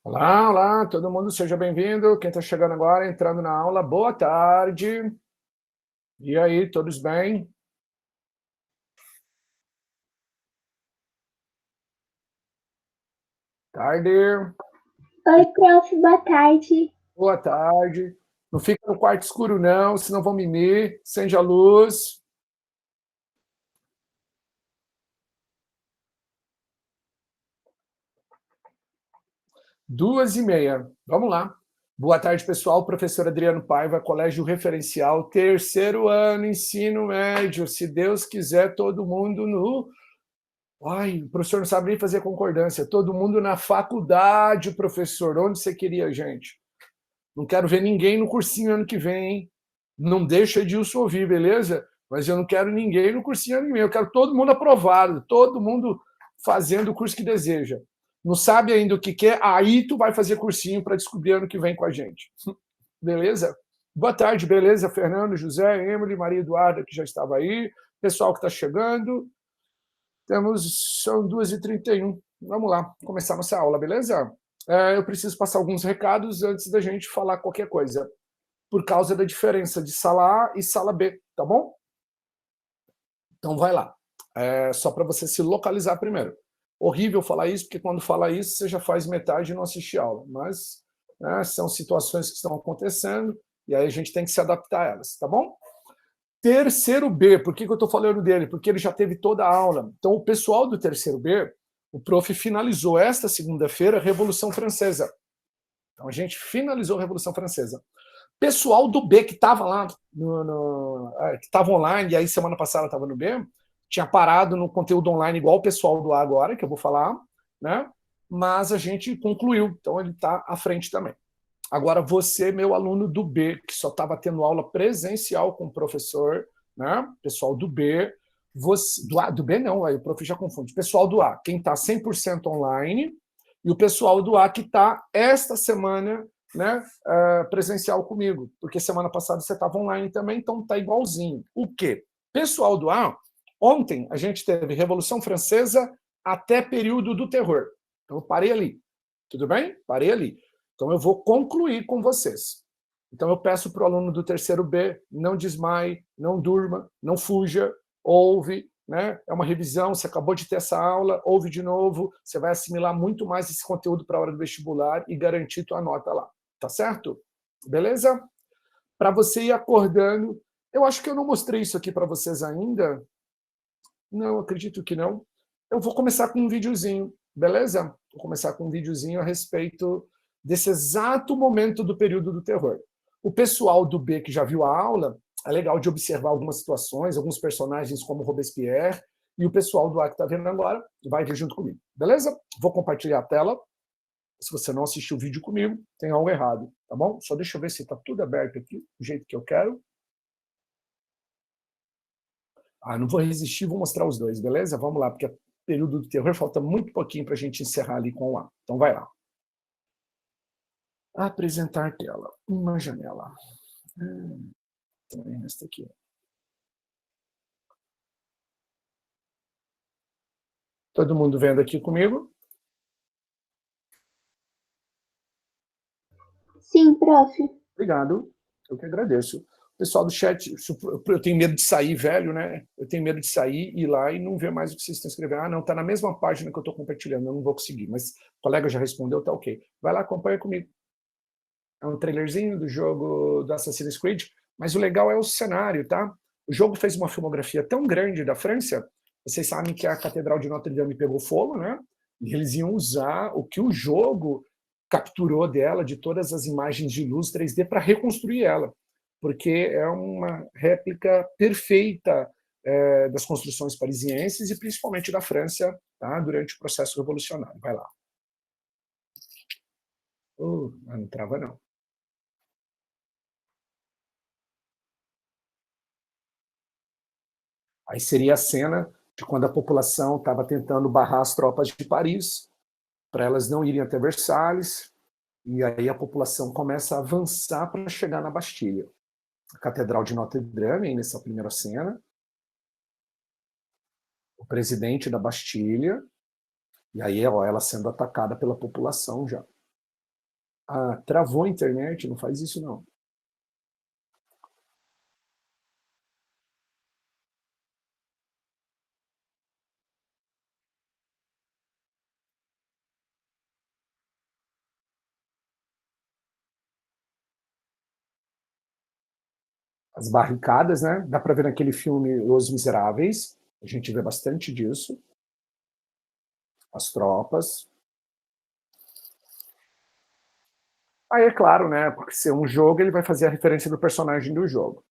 Olá, olá, todo mundo seja bem-vindo. Quem está chegando agora, entrando na aula, boa tarde. E aí, todos bem? Tarde, Oi, prof, boa tarde. boa tarde. Não fica no quarto escuro, não, senão vão mimir. Acende a luz. Duas e meia. Vamos lá. Boa tarde, pessoal. Professor Adriano Paiva, Colégio Referencial, terceiro ano, ensino médio. Se Deus quiser, todo mundo no. Ai, o professor não sabe nem fazer concordância. Todo mundo na faculdade, professor. Onde você queria, gente? Não quero ver ninguém no cursinho ano que vem, hein? Não deixa Edilson ouvir, beleza? Mas eu não quero ninguém no cursinho ano que vem. Eu quero todo mundo aprovado, todo mundo fazendo o curso que deseja. Não sabe ainda o que quer? Aí tu vai fazer cursinho para descobrir ano que vem com a gente. Beleza? Boa tarde, beleza? Fernando, José, Emily, Maria Eduarda, que já estava aí. Pessoal que está chegando. São 2h31. Vamos lá, começar nossa aula, beleza? Eu preciso passar alguns recados antes da gente falar qualquer coisa, por causa da diferença de sala A e sala B, tá bom? Então vai lá. Só para você se localizar primeiro. Horrível falar isso, porque quando fala isso, você já faz metade e não assiste aula. Mas são situações que estão acontecendo e aí a gente tem que se adaptar a elas, tá bom? Terceiro B, por que eu estou falando dele? Porque ele já teve toda a aula. Então, o pessoal do terceiro B, o prof finalizou esta segunda-feira a Revolução Francesa. Então, a gente finalizou a Revolução Francesa. Pessoal do B que estava lá, que estava online, e aí semana passada estava no B, tinha parado no conteúdo online igual o pessoal do A agora, que eu vou falar, né? Mas a gente concluiu, então ele está à frente também. Agora, você, meu aluno do B, que só estava tendo aula presencial com o professor, né? Pessoal do B, você, do A, do B não, aí o prof já confunde. Pessoal do A, quem está 100% online, e o pessoal do A que está esta semana, né, presencial comigo, porque semana passada você estava online também, então está igualzinho. O quê? Pessoal do A, ontem a gente teve Revolução Francesa até período do terror. Então eu parei ali. Tudo bem? Parei ali. Então, eu vou concluir com vocês. Então, eu peço para o aluno do terceiro B, não desmaie, não durma, não fuja, ouve, né? É uma revisão, você acabou de ter essa aula, ouve de novo, você vai assimilar muito mais esse conteúdo para a hora do vestibular e garantir tua nota lá. Tá certo? Beleza? Para você ir acordando, eu acho que eu não mostrei isso aqui para vocês ainda. Não, acredito que não. Eu vou começar com um videozinho, beleza? Vou começar com um videozinho a respeito desse exato momento do período do terror. O pessoal do B que já viu a aula, é legal de observar algumas situações, alguns personagens como Robespierre, e o pessoal do A que está vendo agora vai ver junto comigo, beleza? Vou compartilhar a tela. Se você não assistiu o vídeo comigo, tem algo errado, tá bom? Só deixa eu ver se está tudo aberto aqui, do jeito que eu quero. Não vou resistir, vou mostrar os dois, beleza? Vamos lá, porque período do terror falta muito pouquinho para a gente encerrar ali com o A. Então vai lá. Apresentar tela. Uma janela. Também esta aqui. Todo mundo vendo aqui comigo? Sim, prof. Obrigado. Eu que agradeço. O pessoal do chat, eu tenho medo de sair, velho, né? Eu tenho medo de sair, ir lá e não ver mais o que vocês estão escrevendo. Não, tá na mesma página que eu estou compartilhando, eu não vou conseguir. Mas o colega já respondeu, tá ok. Vai lá, acompanha comigo. É um trailerzinho do jogo do Assassin's Creed, mas o legal é o cenário, tá? O jogo fez uma filmografia tão grande da França, vocês sabem que a Catedral de Notre Dame pegou fogo, né? E eles iam usar o que o jogo capturou dela, de todas as imagens de luz 3D, para reconstruir ela, porque é uma réplica perfeita das construções parisienses e principalmente da França, tá? Durante o processo revolucionário. Vai lá. Não trava não. Aí seria a cena de quando a população estava tentando barrar as tropas de Paris, para elas não irem até Versalhes, e aí a população começa a avançar para chegar na Bastilha. A Catedral de Notre Dame, nessa primeira cena, o presidente da Bastilha, e aí ó, ela sendo atacada pela população já. Ah, travou a internet, não faz isso não. As barricadas, né? Dá para ver naquele filme Os Miseráveis, a gente vê bastante disso. As tropas. Aí é claro, né? Porque se é um jogo, ele vai fazer a referência do personagem do jogo.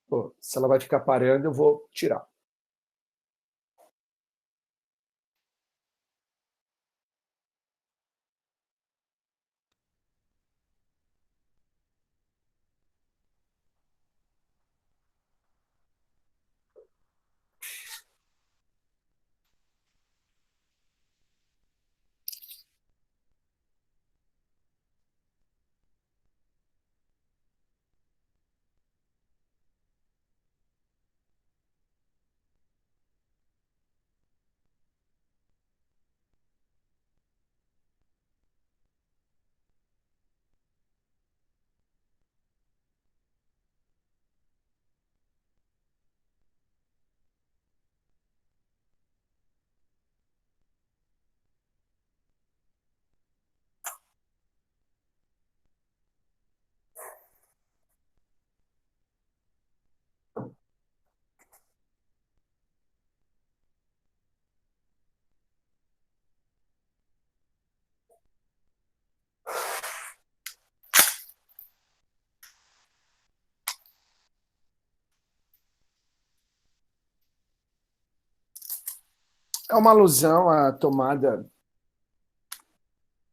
Pô, se ela vai ficar parando, eu vou tirar. É uma alusão à tomada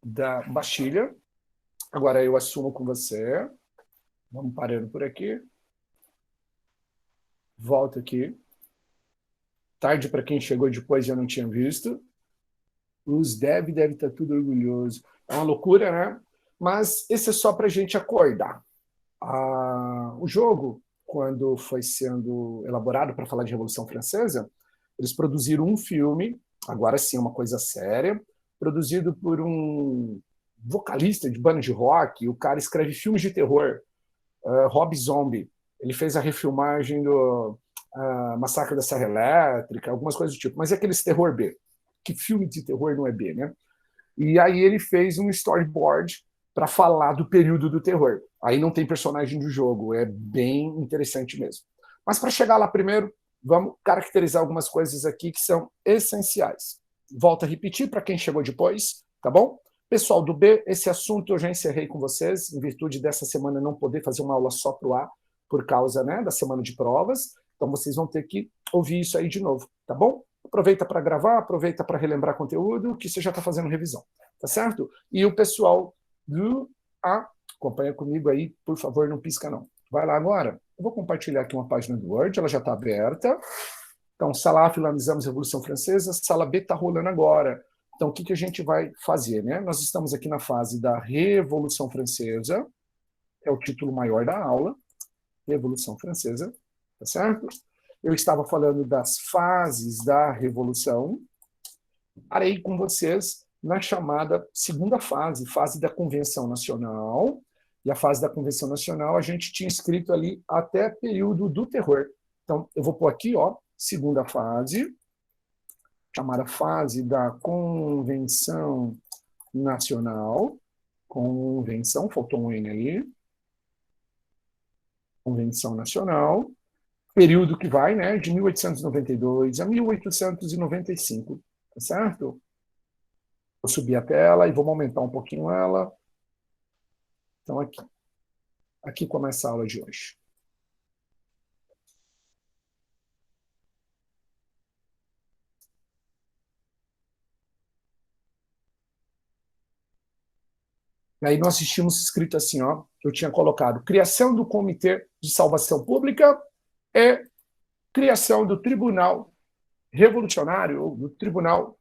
da Bastilha. Agora eu assumo com você. Vamos parando por aqui. Volta aqui. Tarde para quem chegou depois e eu não tinha visto. Os deve estar tudo orgulhoso. É uma loucura, né? Mas esse é só para a gente acordar. O jogo, quando foi sendo elaborado para falar de Revolução Francesa, eles produziram um filme, agora sim uma coisa séria, produzido por um vocalista de banda de rock. O cara escreve filmes de terror, Rob Zombie. Ele fez a refilmagem do Massacre da Serra Elétrica, algumas coisas do tipo. Mas é aqueles terror B. Que filme de terror não é B, né? E aí ele fez um storyboard para falar do período do terror. Aí não tem personagem do jogo, é bem interessante mesmo. Mas para chegar lá primeiro, vamos caracterizar algumas coisas aqui que são essenciais. Volto a repetir para quem chegou depois, tá bom? Pessoal do B, esse assunto eu já encerrei com vocês, em virtude dessa semana não poder fazer uma aula só para o A, por causa, né, da semana de provas. Então vocês vão ter que ouvir isso aí de novo, tá bom? Aproveita para gravar, aproveita para relembrar conteúdo, que você já está fazendo revisão, tá certo? E o pessoal do A, acompanha comigo aí, por favor, não pisca não. Vai lá agora. Eu vou compartilhar aqui uma página do Word, ela já está aberta. Então, sala A, finalizamos a Revolução Francesa, sala B está rolando agora. Então, o que, que a gente vai fazer, né? Nós estamos aqui na fase da Revolução Francesa, é o título maior da aula, Revolução Francesa, tá certo? Eu estava falando das fases da Revolução. Parei com vocês na chamada segunda fase, fase da Convenção Nacional. E a fase da Convenção Nacional a gente tinha escrito ali até período do terror. Então, eu vou pôr aqui, ó, segunda fase, chamada fase da Convenção Nacional. Convenção, faltou um N ali. Convenção Nacional. Período que vai, né, de 1892 a 1895, tá certo? Vou subir a tela e vou aumentar um pouquinho ela. Então, aqui começa a aula de hoje. E aí nós tínhamos escrito assim, ó, eu tinha colocado criação do Comitê de Salvação Pública e criação do Tribunal Revolucionário, ou do Tribunal.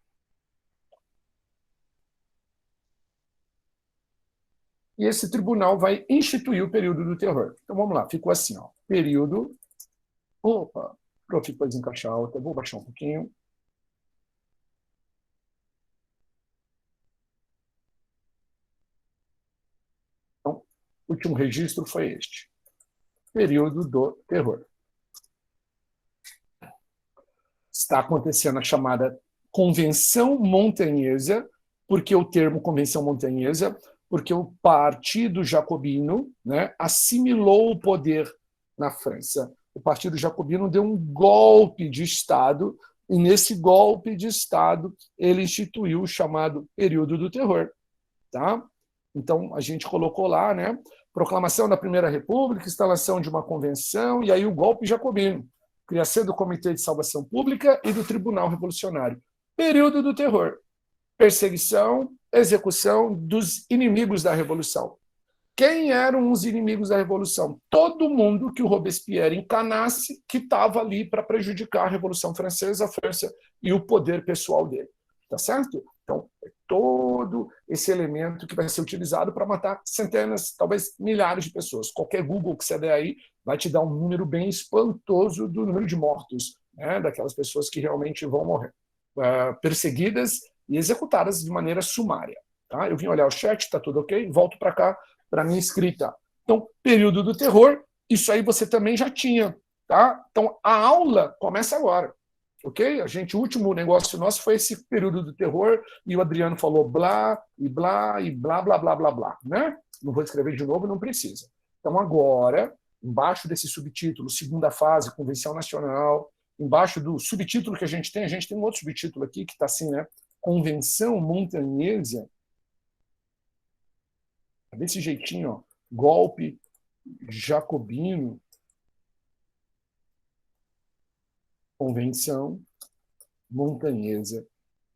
E esse tribunal vai instituir o período do terror. Então vamos lá, ficou assim, ó, período. Opa, prof, depois encaixar alta, vou baixar um pouquinho. último registro foi este. Período do terror. Está acontecendo a chamada Convenção Montanhesa, porque o termo Convenção Montanhesa, porque o Partido Jacobino, né, assimilou o poder na França. O Partido Jacobino deu um golpe de Estado, e nesse golpe de Estado ele instituiu o chamado período do terror. Tá? Então, a gente colocou lá, né, proclamação da Primeira República, instalação de uma convenção, e aí o golpe jacobino, criação do Comitê de Salvação Pública e do Tribunal Revolucionário. Período do terror. Perseguição, execução dos inimigos da Revolução. Quem eram os inimigos da Revolução? Todo mundo que o Robespierre encanasse que estava ali para prejudicar a Revolução Francesa, a França e o poder pessoal dele. Tá certo? Então, é todo esse elemento que vai ser utilizado para matar centenas, talvez milhares de pessoas. Qualquer Google que você der aí vai te dar um número bem espantoso do número de mortos, né, daquelas pessoas que realmente vão morrer, perseguidas e executadas de maneira sumária. Tá? Eu vim olhar o chat, está tudo ok? Volto para cá para a minha escrita. Então, período do terror, isso aí você também já tinha. Tá? Então, a aula começa agora. Ok? O último negócio nosso foi esse período do terror, e o Adriano falou blá, e blá, e blá, blá, blá, blá, blá. Né? Não vou escrever de novo, não precisa. Então, agora, embaixo desse subtítulo, segunda fase, Convenção Nacional, embaixo do subtítulo que a gente tem um outro subtítulo aqui que está assim, né? Convenção Montanhesa, desse jeitinho, ó, golpe jacobino, Convenção Montanhesa.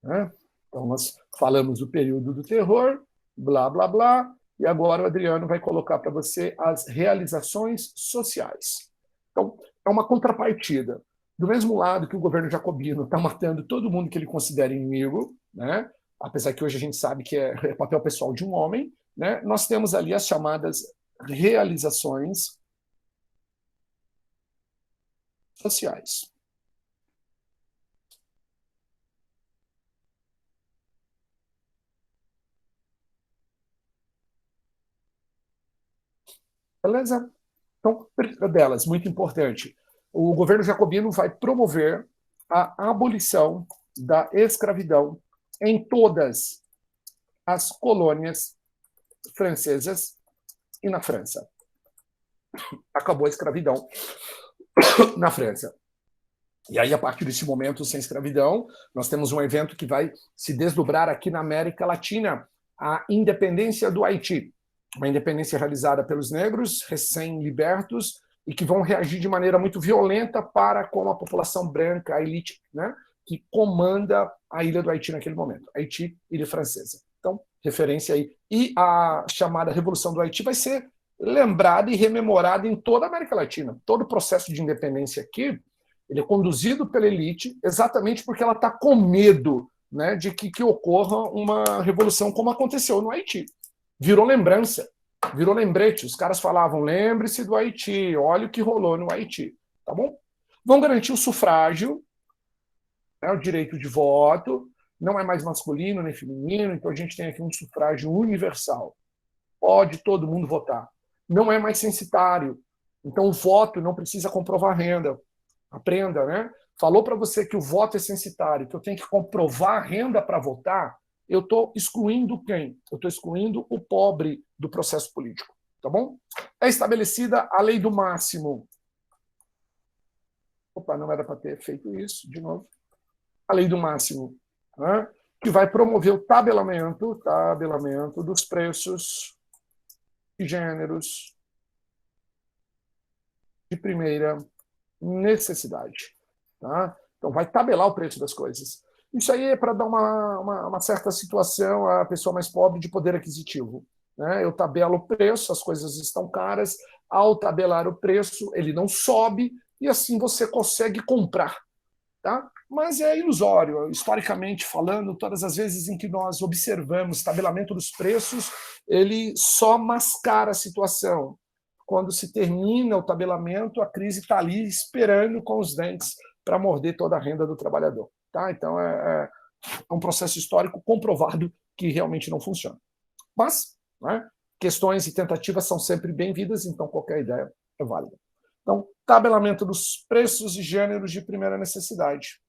Né? Então, nós falamos do período do terror, blá, blá, blá, e agora o Adriano vai colocar para você as realizações sociais. Então, é uma contrapartida. Do mesmo lado que o governo jacobino está matando todo mundo que ele considera inimigo, né? Apesar que hoje a gente sabe que é papel pessoal de um homem, né? Nós temos ali as chamadas realizações sociais. Beleza? Então, delas, muito importante. O governo jacobino vai promover a abolição da escravidão em todas as colônias francesas e na França. Acabou a escravidão na França. E aí, a partir desse momento, sem escravidão, nós temos um evento que vai se desdobrar aqui na América Latina, a independência do Haiti. Uma independência realizada pelos negros, recém-libertos, e que vão reagir de maneira muito violenta para com a população branca, a elite, né, que comanda a ilha do Haiti naquele momento. Haiti, ilha francesa. Então, referência aí. E a chamada Revolução do Haiti vai ser lembrada e rememorada em toda a América Latina. Todo o processo de independência aqui, ele é conduzido pela elite exatamente porque ela está com medo, né, de que ocorra uma revolução como aconteceu no Haiti. Virou lembrança, virou lembrete. Os caras falavam, lembre-se do Haiti, olha o que rolou no Haiti. Tá bom? Vão garantir o sufrágio, né, o direito de voto, não é mais masculino nem feminino, então a gente tem aqui um sufrágio universal. Pode todo mundo votar. Não é mais censitário, então o voto não precisa comprovar renda. Aprenda, né? Falou para você que o voto é censitário, que eu tenho que comprovar renda para votar, eu estou excluindo quem? Eu estou excluindo o pobre do processo político. Tá bom? É estabelecida a lei do máximo. Opa, não era para ter feito isso, de novo. A lei do máximo, né? Que vai promover o tabelamento dos preços de gêneros de primeira necessidade. Tá? Então, vai tabelar o preço das coisas. Isso aí é para dar uma certa situação à pessoa mais pobre de poder aquisitivo. Né? Eu tabelo o preço, as coisas estão caras, ao tabelar o preço, ele não sobe, e assim você consegue comprar. Tá? Mas é ilusório, historicamente falando, todas as vezes em que nós observamos o tabelamento dos preços, ele só mascara a situação. Quando se termina o tabelamento, a crise está ali esperando com os dentes para morder toda a renda do trabalhador. Tá? Então, é um processo histórico comprovado que realmente não funciona. Mas, né, questões e tentativas são sempre bem-vindas, então qualquer ideia é válida. Então, tabelamento dos preços e gêneros de primeira necessidade.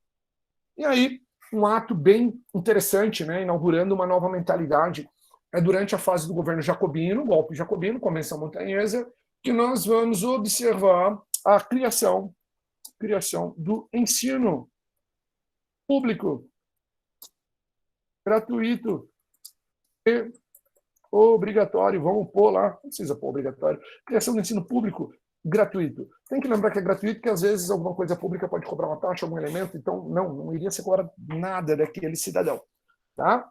E aí, um ato bem interessante, né, inaugurando uma nova mentalidade, é durante a fase do governo jacobino, golpe jacobino, Convenção Montanhesa, que nós vamos observar a criação do ensino público, gratuito e obrigatório. Vamos pôr lá, não precisa pôr obrigatório. Criação do ensino público gratuito. Tem que lembrar que é gratuito, porque às vezes alguma coisa pública pode cobrar uma taxa, algum elemento, então não iria ser cobrado nada daquele cidadão. Tá?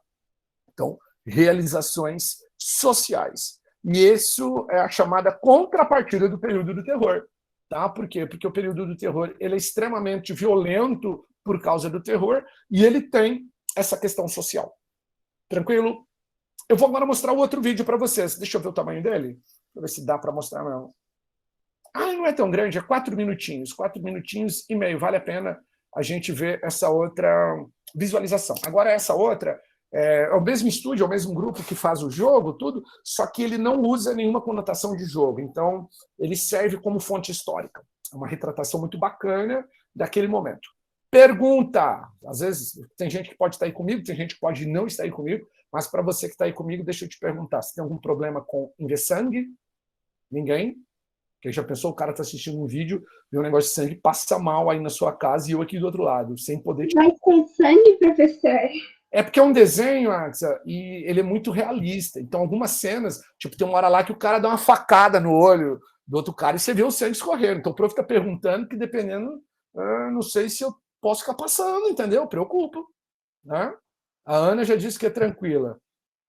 Então, realizações sociais. E isso é a chamada contrapartida do período do terror. Tá? Por quê? Porque o período do terror ele é extremamente violento por causa do terror e ele tem essa questão social. Tranquilo? Eu vou agora mostrar o outro vídeo para vocês. Deixa eu ver o tamanho dele. Deixa eu ver se dá para mostrar, não. Ah, não é tão grande, é 4 minutinhos. 4 minutinhos e meio. Vale a pena a gente ver essa outra visualização. Agora, essa outra é o mesmo estúdio, é o mesmo grupo que faz o jogo, tudo, só que ele não usa nenhuma conotação de jogo. Então, ele serve como fonte histórica. É uma retratação muito bacana daquele momento. Pergunta! Às vezes, tem gente que pode estar aí comigo, tem gente que pode não estar aí comigo, mas para você que está aí comigo, deixa eu te perguntar, se tem algum problema com sangue? Ninguém? Porque já pensou, o cara está assistindo um vídeo, vê um negócio de sangue, passa mal aí na sua casa e eu aqui do outro lado, sem poder... Vai ter sangue, professor? É porque é um desenho, Axa, e ele é muito realista. Então, algumas cenas, tipo, tem uma hora lá que o cara dá uma facada no olho do outro cara e você vê o sangue escorrendo. Então, o prof está perguntando que, dependendo, não sei se eu posso ficar passando, entendeu? Preocupo. Né? A Ana já disse que é tranquila.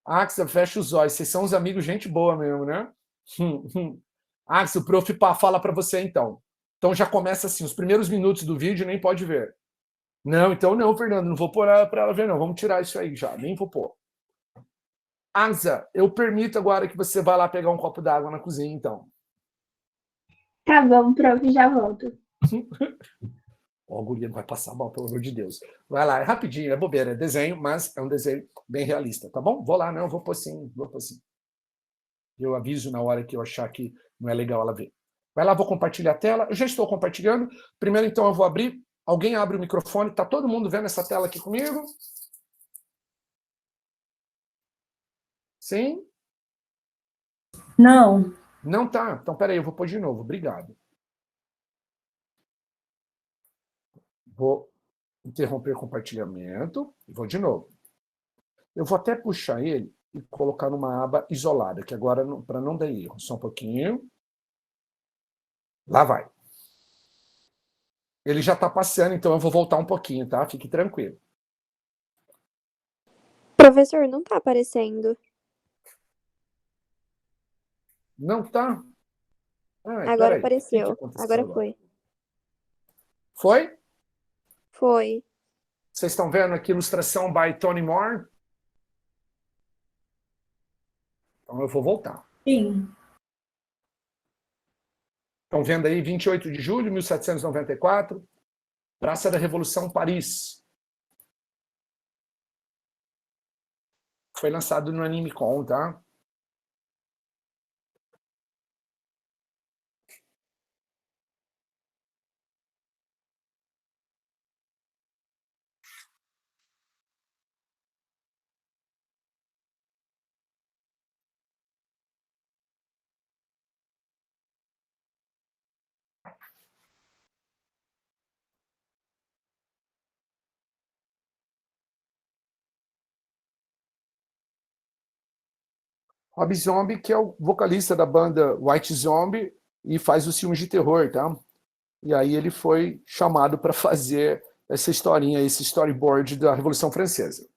Axa, fecha os olhos. Vocês são os amigos, gente boa mesmo, né? Axa, o prof fala para você, então. Então, já começa assim, os primeiros minutos do vídeo nem pode ver. Não, então não, Fernando, não vou pôr para ela ver, não. Vamos tirar isso aí já, nem vou pôr. Asa, eu permito agora que você vá lá pegar um copo d'água na cozinha, então. Tá bom, prof, já volto. Ó, a guria não vai passar mal, pelo amor de Deus. Vai lá, é rapidinho, é bobeira, é desenho, mas é um desenho bem realista, tá bom? Vou lá, não, vou pôr sim, vou pôr sim. Eu aviso na hora que eu achar que não é legal ela ver. Vai lá, vou compartilhar a tela. Eu já estou compartilhando. Primeiro, então, eu vou abrir. Alguém abre o microfone. Está todo mundo vendo essa tela aqui comigo? Sim? Não. Não tá? Então, peraí, eu vou pôr de novo. Obrigado. Vou interromper o compartilhamento e vou de novo. Eu vou até puxar ele e colocar numa aba isolada, que agora, para não dar erro, só um pouquinho. Lá vai. Ele já está passando, então eu vou voltar um pouquinho, tá? Fique tranquilo. Professor, não tá aparecendo. Não tá? Ai, Agora peraí. O que apareceu. aconteceu Agora agora? foi. Foi? Foi. Vocês estão vendo aqui ilustração by Tony Moore? Então eu vou voltar. Sim. Estão vendo aí 28 de julho de 1794, Praça da Revolução, Paris. Foi lançado no AnimeCon, tá? Rob Zombie, que é o vocalista da banda White Zombie e faz os filmes de terror, tá? E aí ele foi chamado para fazer essa historinha, esse storyboard da Revolução Francesa.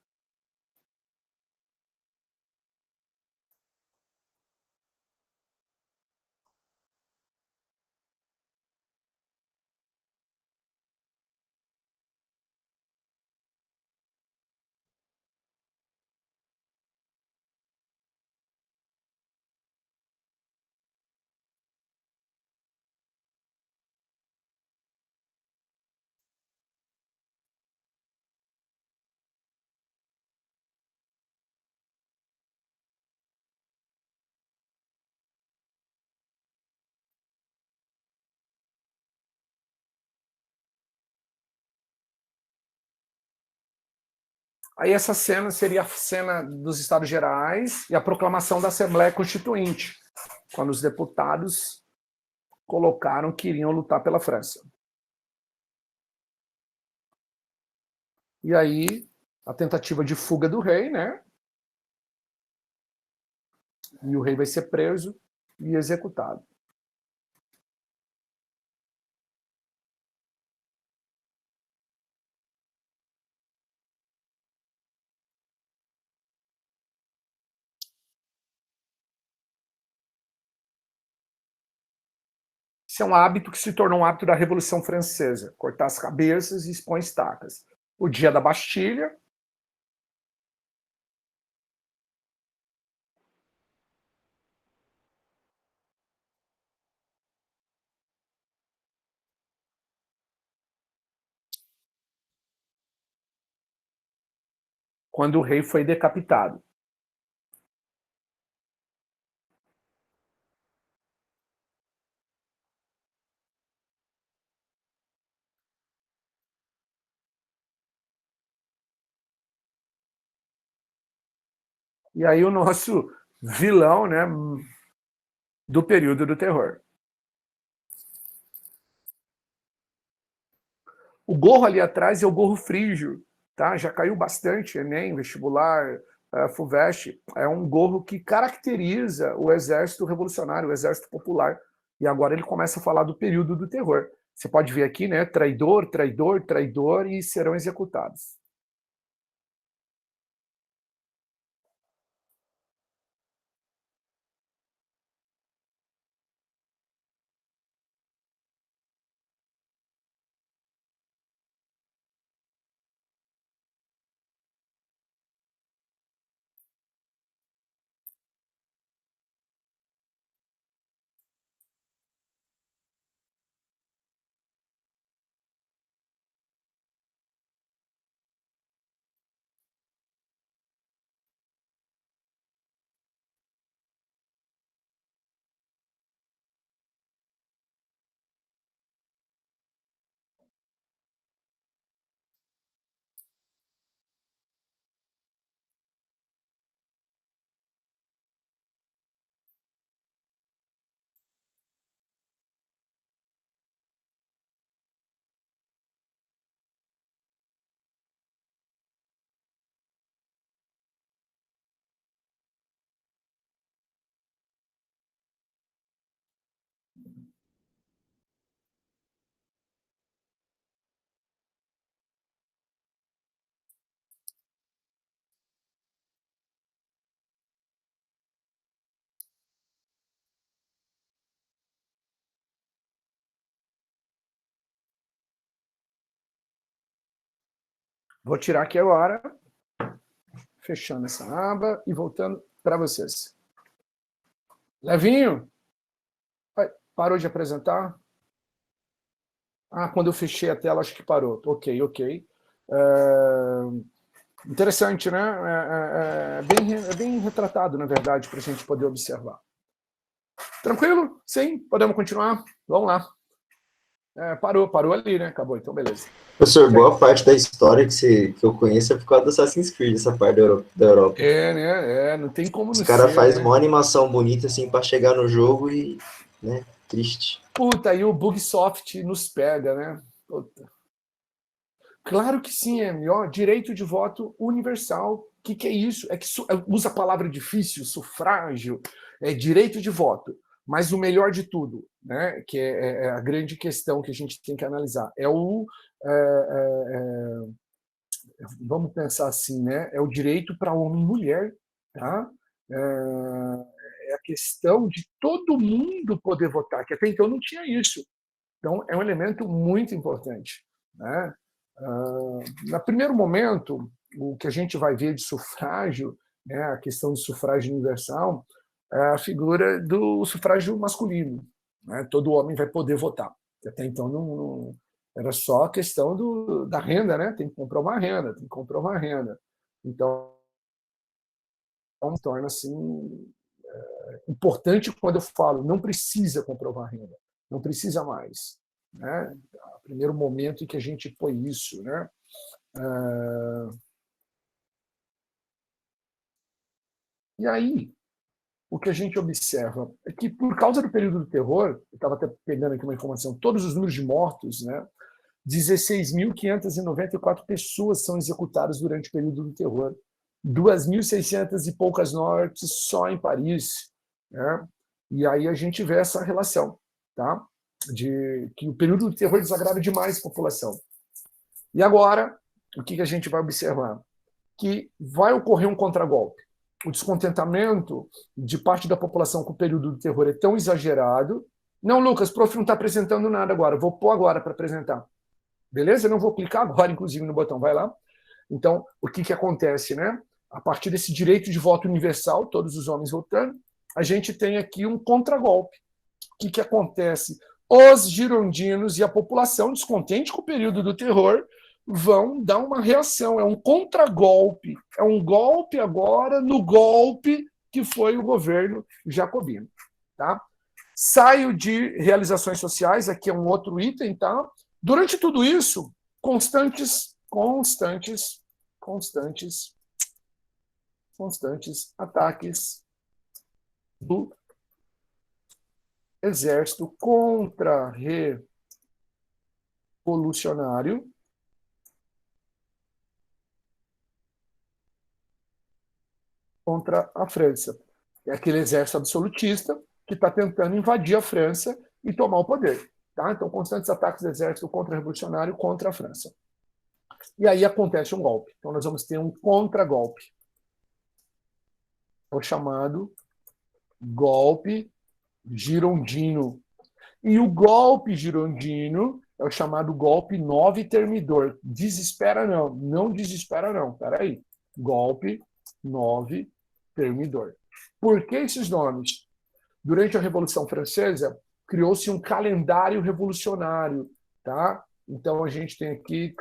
Aí essa cena seria a cena dos Estados Gerais e a proclamação da Assembleia Constituinte, quando os deputados colocaram que iriam lutar pela França. E aí, a tentativa de fuga do rei, né? E o rei vai ser preso e executado. Isso é um hábito que se tornou um hábito da Revolução Francesa, cortar as cabeças e expor estacas. O dia da Bastilha, quando o rei foi decapitado. E aí o nosso vilão, né, do período do terror. O gorro ali atrás é o gorro frígio, tá? Já caiu bastante, Enem, vestibular, FUVEST. É um gorro que caracteriza o exército revolucionário, o exército popular. E agora ele começa a falar do período do terror. Você pode ver aqui, né? Traidor, traidor, traidor, e serão executados. Vou tirar aqui agora, fechando essa aba e voltando para vocês. Levinho, parou de apresentar? Ah, quando eu fechei a tela, acho que parou. Ok, ok. Interessante, né? É bem retratado, na verdade, para a gente poder observar. Tranquilo? Sim? Podemos continuar? Vamos lá. Parou ali, né? Acabou, então beleza. Professor, boa parte da história que eu conheço é por causa do Assassin's Creed, essa parte da Europa. Né? Não tem como Os não caras ser, fazem né? uma animação bonita, assim, para chegar no jogo e, né, triste. Puta, aí o Bugsoft nos pega, né? Puta. Claro que sim, ó, direito de voto universal. O que é isso? É que usa a palavra difícil, sufrágio, direito de voto. Mas o melhor de tudo, né, que é a grande questão que a gente tem que analisar, vamos pensar assim, né, é o direito para homem e mulher, tá? É a questão de todo mundo poder votar, que até então não tinha isso. Então, é um elemento muito importante, né? No primeiro momento, o que a gente vai ver de sufrágio, né, a questão do sufrágio universal, é a figura do sufrágio masculino. Né? Todo homem vai poder votar. Até então, não era só a questão da renda, né? Tem que comprovar renda, tem que comprovar renda. Então, torna assim importante quando eu falo, não precisa comprovar renda, não precisa mais. Né? Primeiro momento em que a gente põe isso, né? E aí, o que a gente observa é que, por causa do período do terror, eu estava até pegando aqui uma informação, todos os números de mortos, né, 16.594 pessoas são executadas durante o período do terror, 2.600 e poucas mortes só em Paris, né? E aí a gente vê essa relação, tá? De que o período do terror desagrada demais a população. E agora, o que a gente vai observar? Que vai ocorrer um contragolpe. O descontentamento de parte da população com o período do terror é tão exagerado. Não, Lucas, o prof não está apresentando nada agora, vou pôr agora para apresentar. Beleza? Eu não vou clicar agora, inclusive, no botão, vai lá. Então, o que acontece, né? A partir desse direito de voto universal, todos os homens votando, a gente tem aqui um contragolpe. O que acontece? Os girondinos e a população descontente com o período do terror vão dar uma reação, é um contragolpe, é um golpe agora no golpe que foi o governo jacobino. Tá? Saio de realizações sociais, aqui é um outro item, tá? Durante tudo isso, constantes ataques do exército contra-revolucionário contra a França. É aquele exército absolutista que está tentando invadir a França e tomar o poder. Tá? Então, constantes ataques do exército contra-revolucionário contra a França. E aí acontece um golpe. Então, nós vamos ter um contragolpe. É o chamado golpe girondino. E o golpe girondino é o chamado golpe 9 termidor. Desespera não, não desespera não. Espera aí. Golpe 9 termidor. Por que esses nomes? Durante a Revolução Francesa, criou-se um calendário revolucionário, tá? Então a gente tem aqui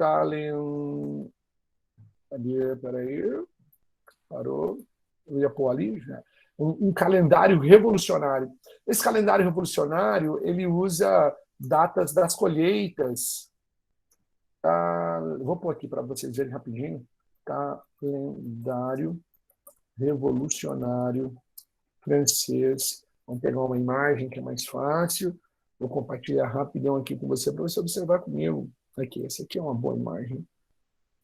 peraí, parou, eu ia pôr ali, né? Um calendário revolucionário. Esse calendário revolucionário, ele usa datas das colheitas. Tá? Vou pôr aqui para vocês verem rapidinho. Calendário revolucionário francês. Vamos pegar uma imagem que é mais fácil. Vou compartilhar rapidão aqui com você para você observar comigo. Aqui, essa aqui é uma boa imagem.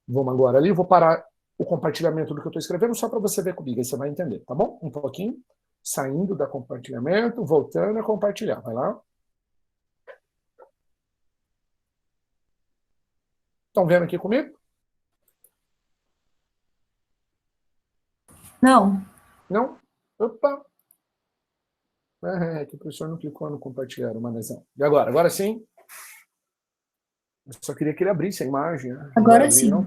Vamos agora ali. Vou parar o compartilhamento do que eu estou escrevendo só para você ver comigo. Aí você vai entender, tá bom? Um pouquinho. Saindo da compartilhamento, voltando a compartilhar. Vai lá. Estão vendo aqui comigo? Não. Não? Opa! Que o professor não clicou no compartilhar, manezão. E agora? Agora sim? Eu só queria que ele abrisse a imagem. Né? Agora sim. Não?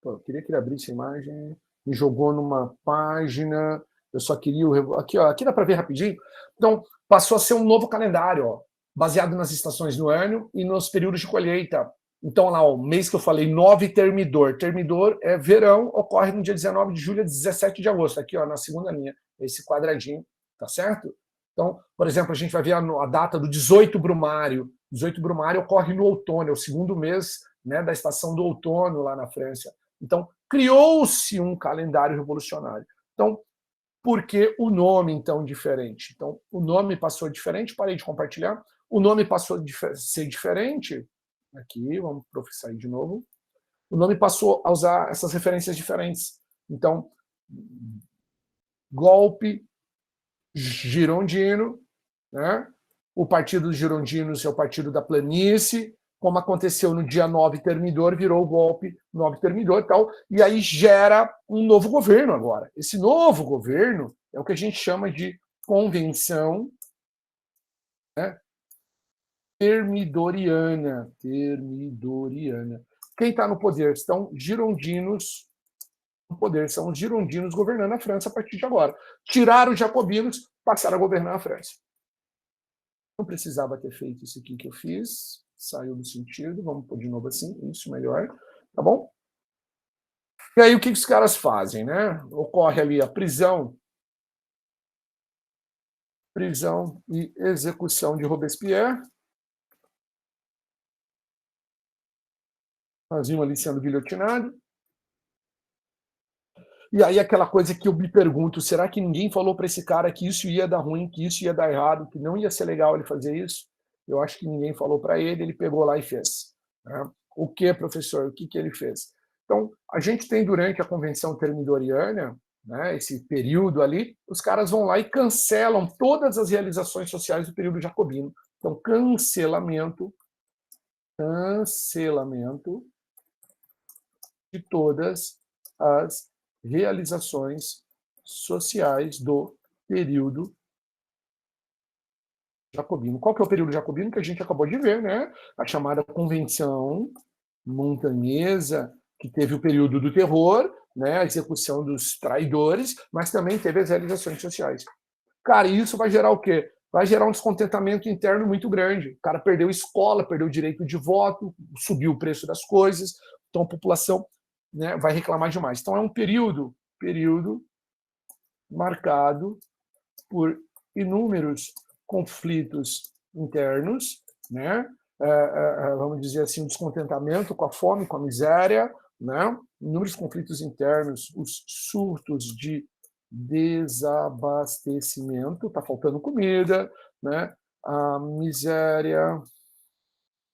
Pô, eu queria que ele abrisse a imagem. Me jogou numa página. Eu só queria o... Aqui, ó, aqui dá para ver rapidinho. Então, passou a ser um novo calendário, ó, baseado nas estações do ano e nos períodos de colheita. Então, lá, ó, o mês que eu falei, 9 termidor. Termidor é verão, ocorre no dia 19 de julho a 17 de agosto. Aqui, ó, na segunda linha, esse quadradinho, tá certo? Então, por exemplo, a gente vai ver a data do 18 brumário. 18 brumário ocorre no outono, é o segundo mês, né, da estação do outono lá na França. Então, criou-se um calendário revolucionário. Então, por que o nome, então, diferente? Então, o nome passou diferente, parei de compartilhar. O nome passou a ser diferente. Aqui, vamos sair de novo. O nome passou a usar essas referências diferentes. Então, golpe girondino, né? O partido dos girondinos é o partido da planície, como aconteceu no dia 9 termidor, virou o golpe 9 termidor e tal, e aí gera um novo governo agora. Esse novo governo é o que a gente chama de convenção, né, termidoriana. Quem está no poder estão girondinos no poder, são os girondinos governando a França a partir de agora. Tiraram os jacobinos, passaram a governar a França. Não precisava ter feito isso aqui que eu fiz, saiu do sentido, vamos pôr de novo assim, isso melhor, tá bom? E aí o que os caras fazem, né? Ocorre ali a prisão e execução de Robespierre. Nós vimos ali sendo guilhotinado. E aí aquela coisa que eu me pergunto, será que ninguém falou para esse cara que isso ia dar ruim, que isso ia dar errado, que não ia ser legal ele fazer isso? Eu acho que ninguém falou para ele pegou lá e fez. Né? O que, professor? O que ele fez? Então, a gente tem durante a Convenção Termidoriana, né, esse período ali, os caras vão lá e cancelam todas as realizações sociais do período jacobino. Então, cancelamento de todas as realizações sociais do período jacobino. Qual que é o período jacobino que a gente acabou de ver, né? A chamada Convenção Montanhesa, que teve o período do terror, né? A execução dos traidores, mas também teve as realizações sociais. Cara, isso vai gerar o quê? Vai gerar um descontentamento interno muito grande. O cara perdeu escola, perdeu o direito de voto, subiu o preço das coisas, então a população, né, vai reclamar demais. Então é um período marcado por inúmeros conflitos internos, né? Vamos dizer assim, um descontentamento com a fome, com a miséria, né? Inúmeros conflitos internos, os surtos de desabastecimento, está faltando comida, né? A miséria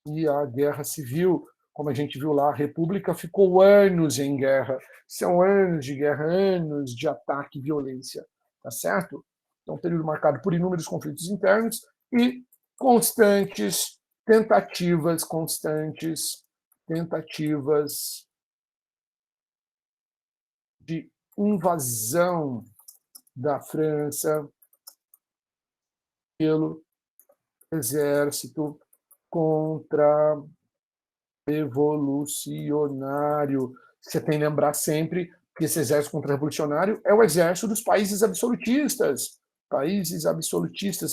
e a guerra civil, como a gente viu lá, a República ficou anos em guerra. São anos de guerra, anos de ataque e violência, tá certo? Então, um período marcado por inúmeros conflitos internos e constantes tentativas de invasão da França pelo exército contra-revolucionário. Você tem que lembrar sempre que esse exército contra-revolucionário é o exército dos países absolutistas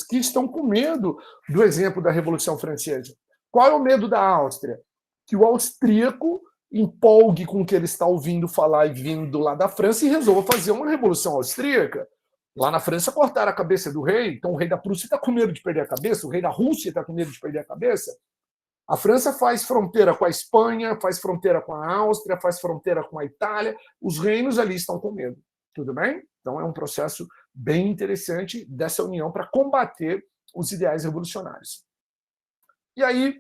que estão com medo do exemplo da Revolução Francesa. Qual é o medo da Áustria? Que o austríaco empolgue com o que ele está ouvindo falar e vindo lá da França e resolva fazer uma revolução austríaca. Lá na França cortaram a cabeça do rei, então o rei da Prússia está com medo de perder a cabeça, o rei da Rússia está com medo de perder a cabeça. A França faz fronteira com a Espanha, faz fronteira com a Áustria, faz fronteira com a Itália, os reinos ali estão com medo. Tudo bem? Então é um processo bem interessante dessa união para combater os ideais revolucionários. E aí,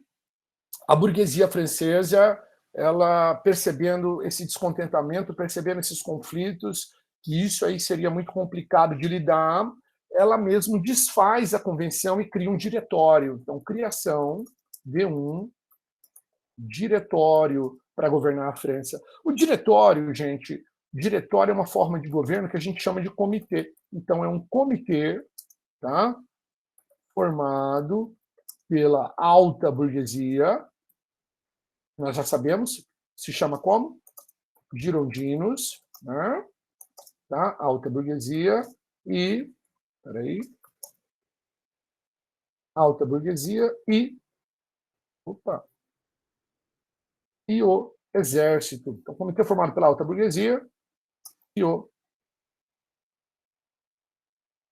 a burguesia francesa, ela percebendo esse descontentamento, percebendo esses conflitos, que isso aí seria muito complicado de lidar, ela mesmo desfaz a convenção e cria um diretório. Então, criação de um diretório para governar a França. O diretório, gente, diretório é uma forma de governo que a gente chama de comitê. Então, é um comitê, tá, formado pela alta burguesia, nós já sabemos, se chama como? Girondinos, né? Tá? Alta burguesia e... Peraí. Alta burguesia e... Opa! E o exército. Então, o comitê formado pela alta burguesia e o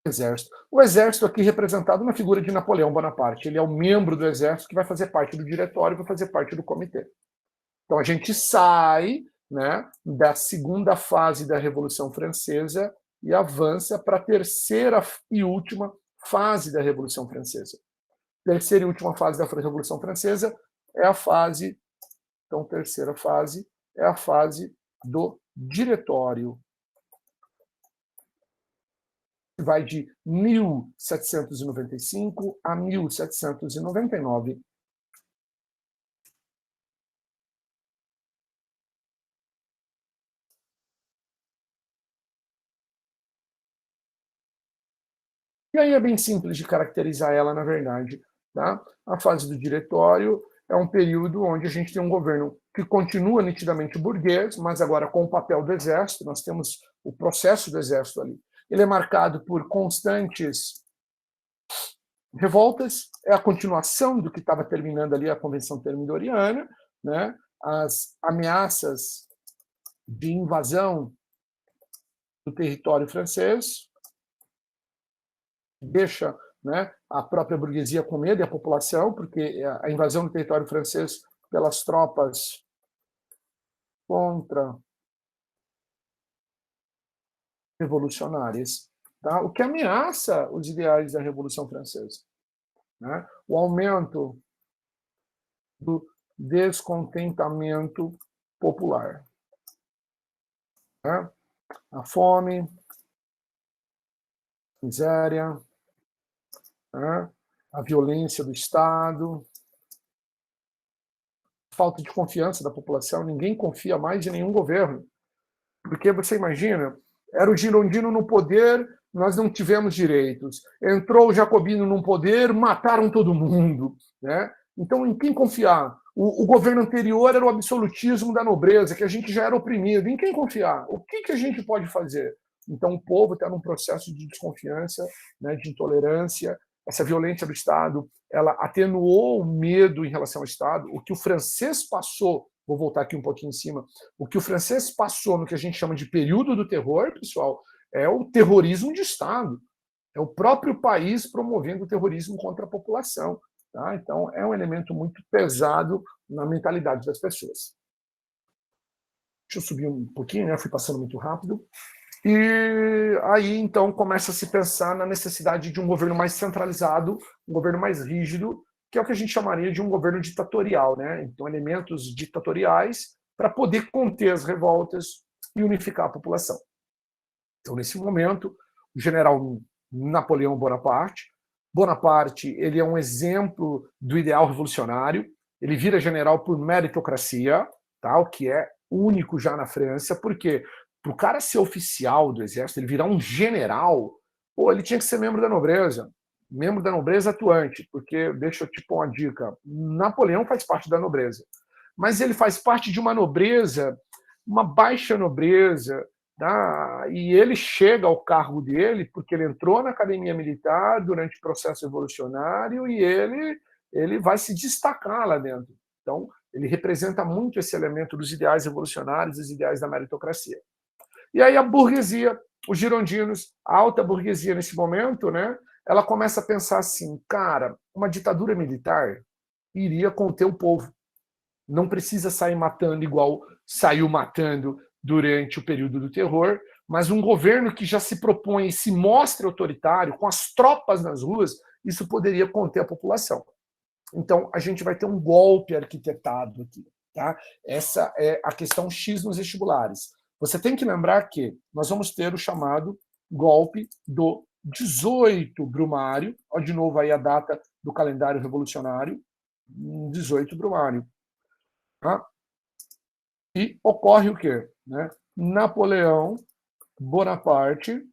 exército. O exército aqui representado na figura de Napoleão Bonaparte. Ele é o membro do exército que vai fazer parte do diretório, vai fazer parte do comitê. Então a gente sai, né, da segunda fase da Revolução Francesa e avança para a terceira e última fase da Revolução Francesa. Terceira e última fase da Revolução Francesa é a fase, então terceira fase é a fase do diretório. Vai de 1795 a 1799. E aí é bem simples de caracterizar ela, na verdade. Tá? A fase do diretório é um período onde a gente tem um governo que continua nitidamente burguês, mas agora com o papel do exército, nós temos o processo do exército ali. Ele é marcado por constantes revoltas, é a continuação do que estava terminando ali a Convenção Termidoriana, né? As ameaças de invasão do território francês, deixa, né, a própria burguesia com medo e a população, porque a invasão do território francês pelas tropas contra revolucionárias, tá? O que ameaça os ideais da Revolução Francesa, né? O aumento do descontentamento popular, né? A fome, miséria, né? A violência do Estado, falta de confiança da população, ninguém confia mais em nenhum governo. Porque você imagina, era o Girondino no poder, nós não tivemos direitos. Entrou o Jacobino no poder, mataram todo mundo, né? Então, em quem confiar? O governo anterior era o absolutismo da nobreza, que a gente já era oprimido. Em quem confiar? O que a gente pode fazer? Então, o povo está num processo de desconfiança, né, de intolerância. Essa violência do Estado, ela atenuou o medo em relação ao Estado. O que o francês passou, vou voltar aqui um pouquinho em cima, o que o francês passou no que a gente chama de período do terror, pessoal, é o terrorismo de Estado. É o próprio país promovendo o terrorismo contra a população. Tá? Então, é um elemento muito pesado na mentalidade das pessoas. Deixa eu subir um pouquinho, né? Fui passando muito rápido. E aí, então, começa a se pensar na necessidade de um governo mais centralizado, um governo mais rígido, que é o que a gente chamaria de um governo ditatorial, né? Então, elementos ditatoriais para poder conter as revoltas e unificar a população. Então, nesse momento, o general Napoleão Bonaparte, ele é um exemplo do ideal revolucionário, ele vira general por meritocracia, tá? O que é único já na França, porque para o cara ser oficial do exército, ele virar um general, pô, ele tinha que ser membro da nobreza atuante, porque, deixa eu te pôr uma dica, Napoleão faz parte da nobreza, mas ele faz parte de uma nobreza, uma baixa nobreza, tá? E ele chega ao cargo dele porque ele entrou na academia militar durante o processo revolucionário e ele vai se destacar lá dentro. Então, ele representa muito esse elemento dos ideais revolucionários, dos ideais da meritocracia. E aí a burguesia, os girondinos, a alta burguesia nesse momento, né, ela começa a pensar assim, cara, uma ditadura militar iria conter o povo. Não precisa sair matando igual saiu matando durante o período do terror, mas um governo que já se propõe e se mostre autoritário, com as tropas nas ruas, isso poderia conter a população. Então, a gente vai ter um golpe arquitetado aqui. Tá? Essa é a questão X nos vestibulares. Você tem que lembrar que nós vamos ter o chamado golpe do 18 Brumário, olha de novo aí a data do calendário revolucionário, 18 Brumário. Tá? E ocorre o quê? Né? Napoleão Bonaparte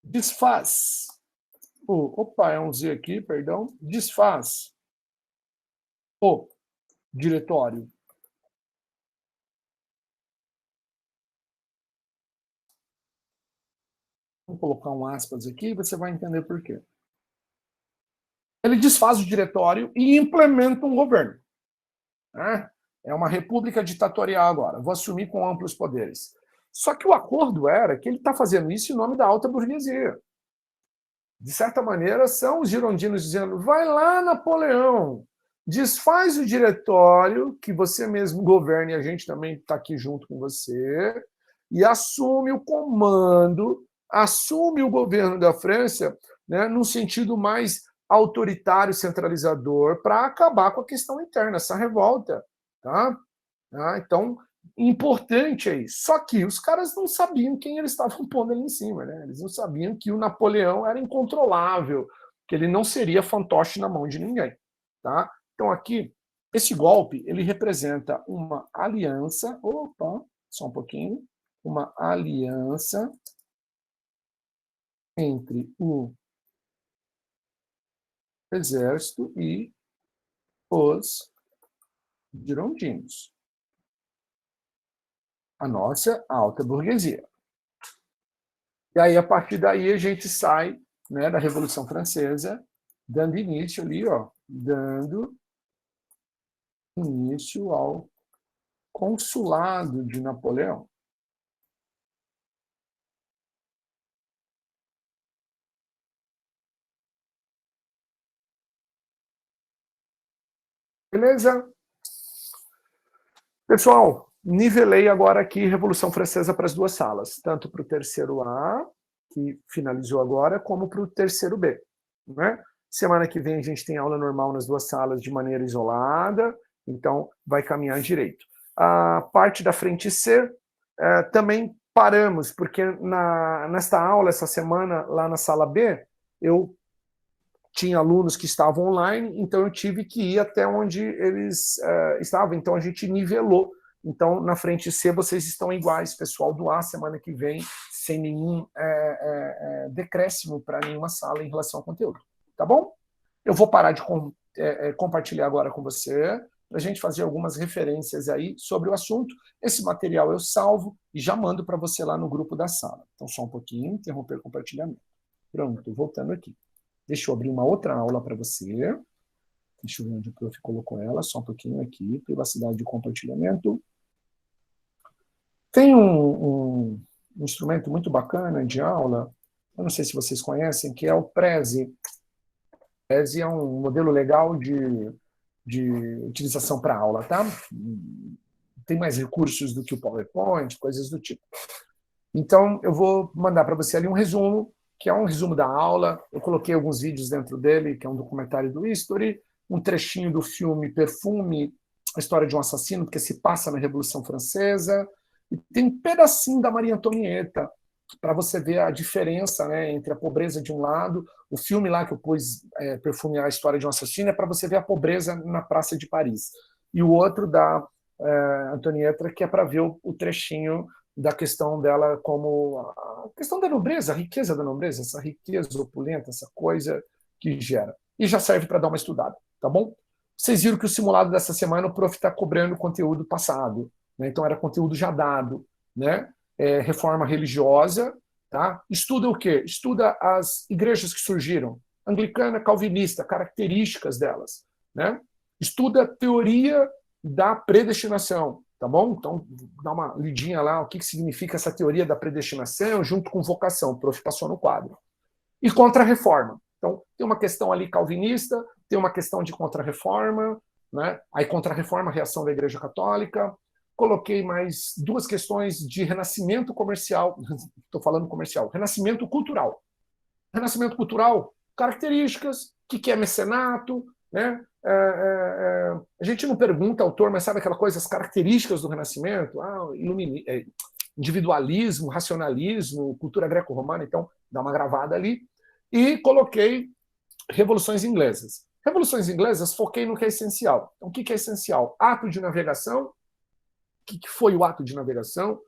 desfaz. Opa, é um Z aqui, perdão. Desfaz o diretório. Vou colocar um aspas aqui e você vai entender por quê. Ele desfaz o diretório e implementa um governo. É uma república ditatorial agora. Vou assumir com amplos poderes. Só que o acordo era que ele está fazendo isso em nome da alta burguesia. De certa maneira, são os girondinos dizendo, vai lá, Napoleão, desfaz o diretório, que você mesmo governa e a gente também está aqui junto com você, e assume o comando, assume o governo da França, né, num sentido mais autoritário, centralizador, para acabar com a questão interna, essa revolta. Tá? Então, importante aí. Só que os caras não sabiam quem eles estavam pondo ali em cima, né? Eles não sabiam que o Napoleão era incontrolável, que ele não seria fantoche na mão de ninguém. Tá? Então, aqui, esse golpe, ele representa uma aliança, opa, só um pouquinho, uma aliança entre o exército e os girondinos. A nossa alta burguesia. E aí, a partir daí, a gente sai, né, da Revolução Francesa, dando início ali, ó, dando início ao consulado de Napoleão. Beleza? Pessoal, nivelei agora aqui Revolução Francesa para as duas salas, tanto para o terceiro A, que finalizou agora, como para o terceiro B. Né? Semana que vem a gente tem aula normal nas duas salas de maneira isolada, então vai caminhar direito. A parte da frente C, também paramos, porque nesta aula, essa semana, lá na sala B, eu tinha alunos que estavam online, então eu tive que ir até onde eles estavam, então a gente nivelou. Então, na frente C, vocês estão iguais, pessoal do A, semana que vem, sem nenhum decréscimo para nenhuma sala em relação ao conteúdo. Tá bom? Eu vou parar de compartilhar agora com você, para a gente fazer algumas referências aí sobre o assunto. Esse material eu salvo e já mando para você lá no grupo da sala. Então, só um pouquinho, interromper o compartilhamento. Pronto, voltando aqui. Deixa eu abrir uma outra aula para você. Deixa eu ver onde o prof colocou ela, só um pouquinho aqui, privacidade de compartilhamento. Tem um instrumento muito bacana de aula, eu não sei se vocês conhecem, que é o Prezi. O Prezi é um modelo legal de utilização para aula, tá? Tem mais recursos do que o PowerPoint, coisas do tipo. Então, eu vou mandar para você ali um resumo, que é um resumo da aula. Eu coloquei alguns vídeos dentro dele, que é um documentário do History, um trechinho do filme Perfume, a história de um assassino, porque se passa na Revolução Francesa, e tem um pedacinho da Maria Antonieta, para você ver a diferença, né, entre a pobreza de um lado, o filme lá que eu pus, Perfume, a história de um assassino, é para você ver a pobreza na Praça de Paris. E o outro da Antonieta, que é para ver o trechinho da questão dela como a questão da nobreza, a riqueza da nobreza, essa riqueza opulenta, essa coisa que gera. E já serve para dar uma estudada, tá bom? Vocês viram que o simulado dessa semana o prof está cobrando conteúdo passado, né? Então era conteúdo já dado, né? Reforma religiosa, tá? Estuda o quê? Estuda as igrejas que surgiram, anglicana, calvinista, características delas, né? Estuda a teoria da predestinação, tá bom? Então, dá uma lidinha lá, o que significa essa teoria da predestinação, junto com vocação, o prof passou no quadro. E contra-reforma. Então, tem uma questão ali calvinista, tem uma questão de contra-reforma, né? Aí contra-reforma, reação da Igreja Católica. Coloquei mais duas questões de renascimento comercial, estou falando comercial, renascimento cultural. Renascimento cultural, características, o que é mecenato, né? A gente não pergunta ao autor, mas sabe aquela coisa, as características do Renascimento? Individualismo, racionalismo, cultura greco-romana, então dá uma gravada ali. E coloquei revoluções inglesas. Revoluções inglesas, foquei no que é essencial. Então, o que é essencial? Ato de navegação. O que foi o ato de navegação?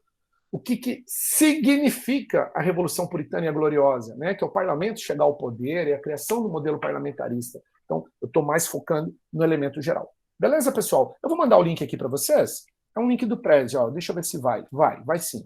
O que significa a Revolução Puritana e a Gloriosa, né? Que é o parlamento chegar ao poder e a criação do modelo parlamentarista. Então, eu estou mais focando no elemento geral. Beleza, pessoal? Eu vou mandar o link aqui para vocês. É um link do Prezi, ó. Deixa eu ver se vai. Vai sim.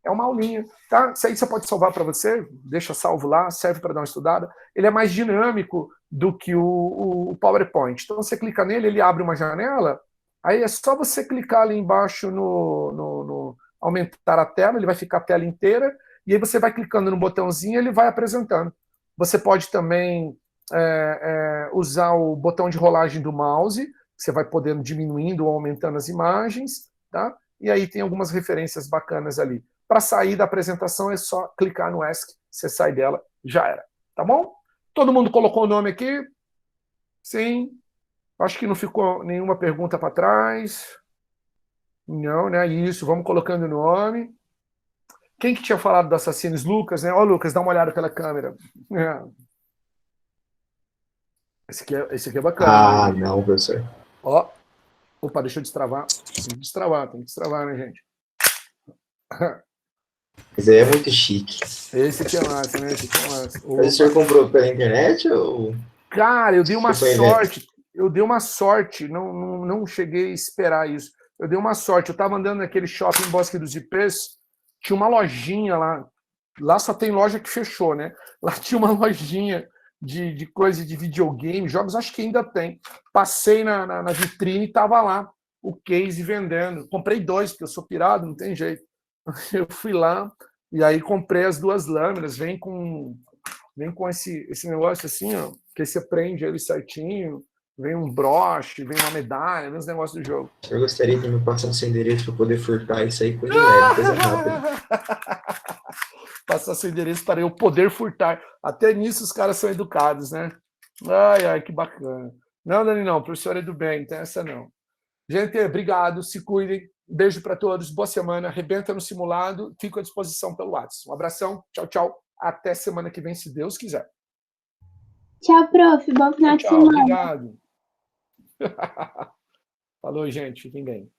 É uma aulinha, tá? Isso aí você pode salvar para você, deixa salvo lá, serve para dar uma estudada. Ele é mais dinâmico do que o PowerPoint. Então, você clica nele, ele abre uma janela, aí é só você clicar ali embaixo no aumentar a tela, ele vai ficar a tela inteira, e aí você vai clicando no botãozinho e ele vai apresentando. Você pode também usar o botão de rolagem do mouse, você vai podendo diminuindo ou aumentando as imagens, tá? E aí tem algumas referências bacanas ali. Para sair da apresentação é só clicar no Ask, você sai dela, já era. Tá bom? Todo mundo colocou o nome aqui? Sim. Acho que não ficou nenhuma pergunta para trás. Não, né? Isso, vamos colocando o nome. Quem que tinha falado do Assassinos? Lucas, né? Ó, Lucas, dá uma olhada pela câmera. Esse aqui é bacana. Né? Não, professor. Ó. Opa, deixa eu destravar. Tem que destravar, né, gente? Isso aí é muito chique. Esse aqui é massa, né? Esse aqui é massa. Mas o senhor comprou pela internet ou... Cara, eu dei uma sorte. Eu dei uma sorte. Não cheguei a esperar isso. Eu dei uma sorte. Eu estava andando naquele shopping Bosque dos Ipês, tinha uma lojinha lá. Lá só tem loja que fechou, né? Lá tinha uma lojinha de coisa de videogame, jogos, acho que ainda tem. Passei na vitrine e estava lá o case vendendo. Comprei 2, porque eu sou pirado, não tem jeito. Eu fui lá e aí comprei as 2 lâminas. Vem com esse negócio assim, ó, que você prende ele certinho. Vem um broche, vem uma medalha, vem os negócios do jogo. Eu gostaria de me passar seu endereço para poder furtar isso aí, coisa leve, coisa rápida. Passar seu endereço para eu poder furtar. Até nisso os caras são educados, né? Ai, que bacana. Não, Dani, não, professor é do bem, não tem essa não. Gente, obrigado, se cuidem. Beijo para todos, boa semana. Arrebenta no simulado, fico à disposição pelo WhatsApp. Um abração, tchau, tchau. Até semana que vem, se Deus quiser. Tchau, prof. Bom final de Tchau, semana. obrigado. Falou, gente, fiquem bem.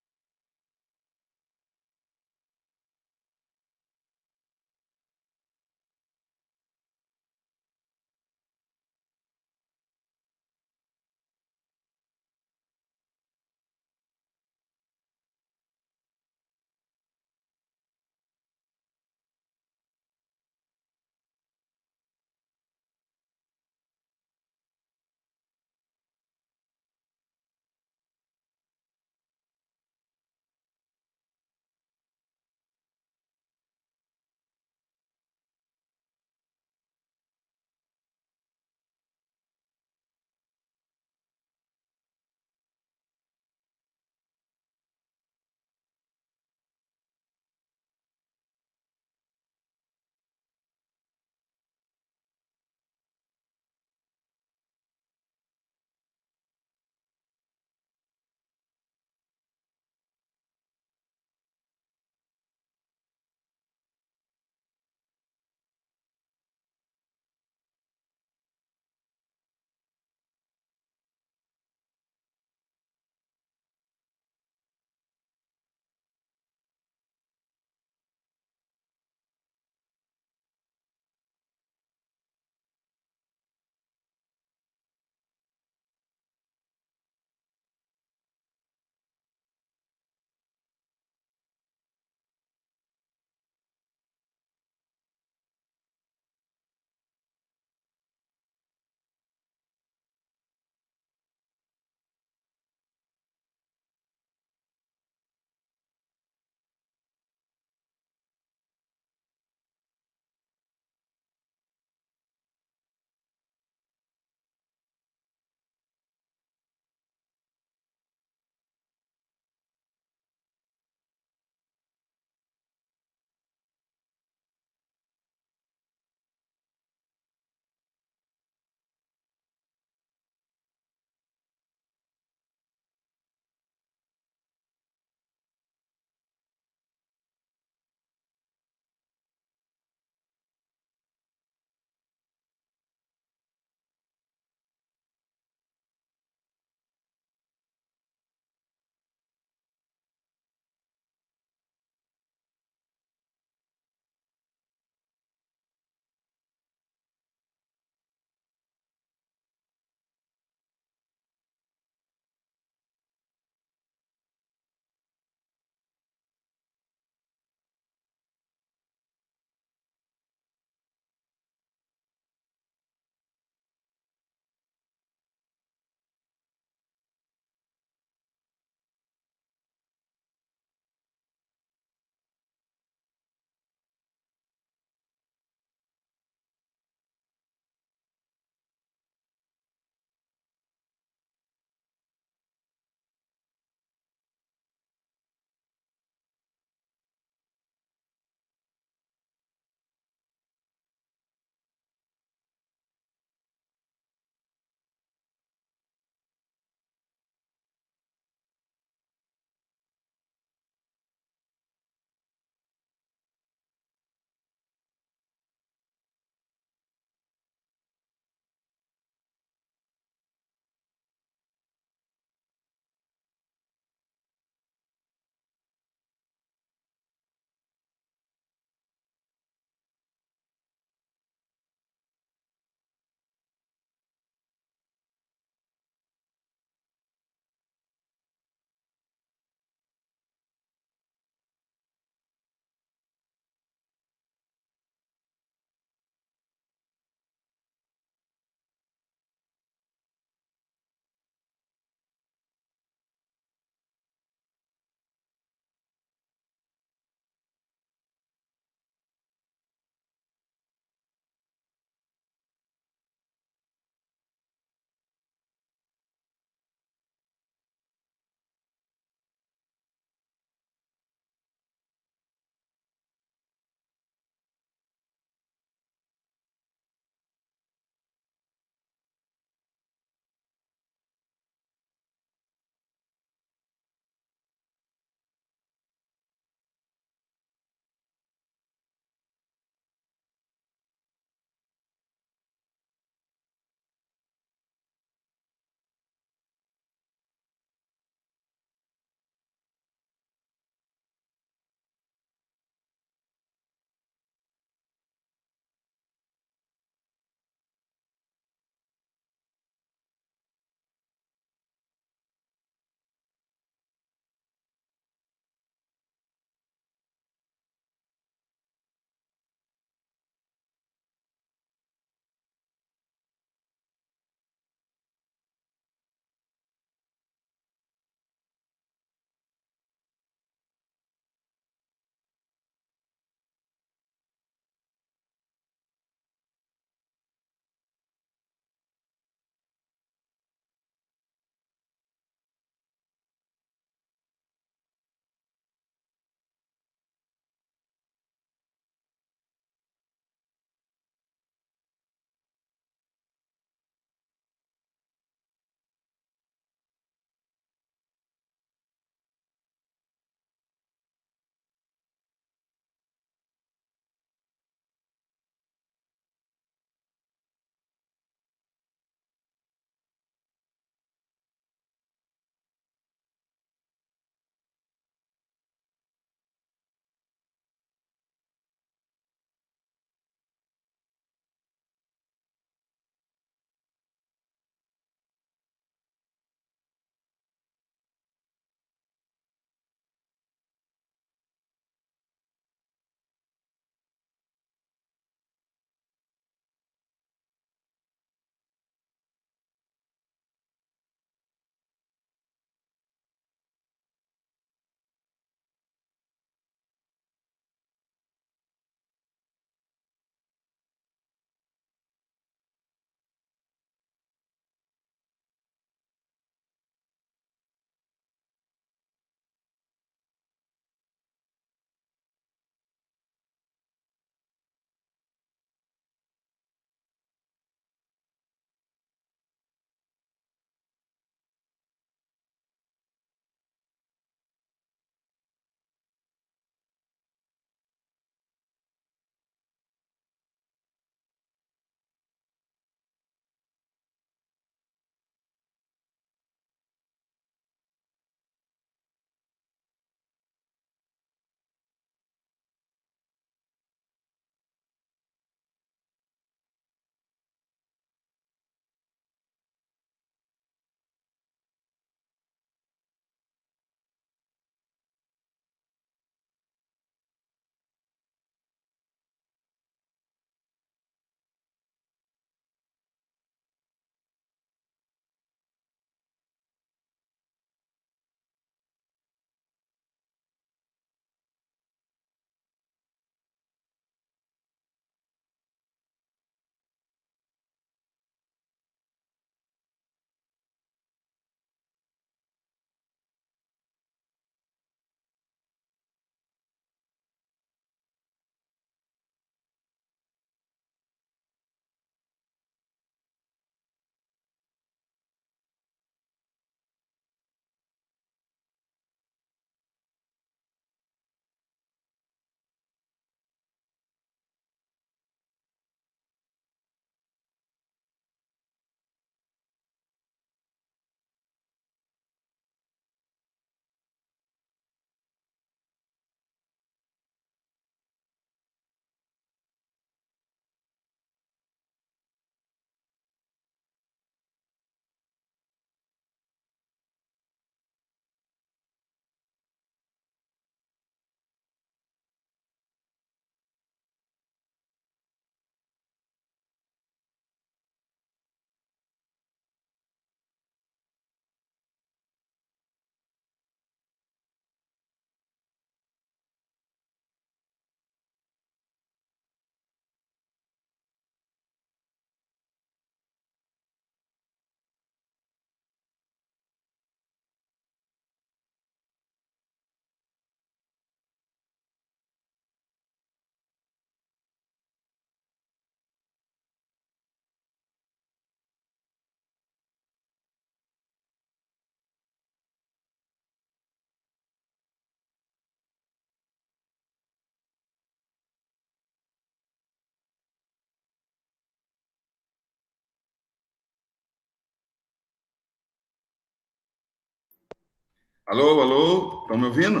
Alô, alô, estão me ouvindo?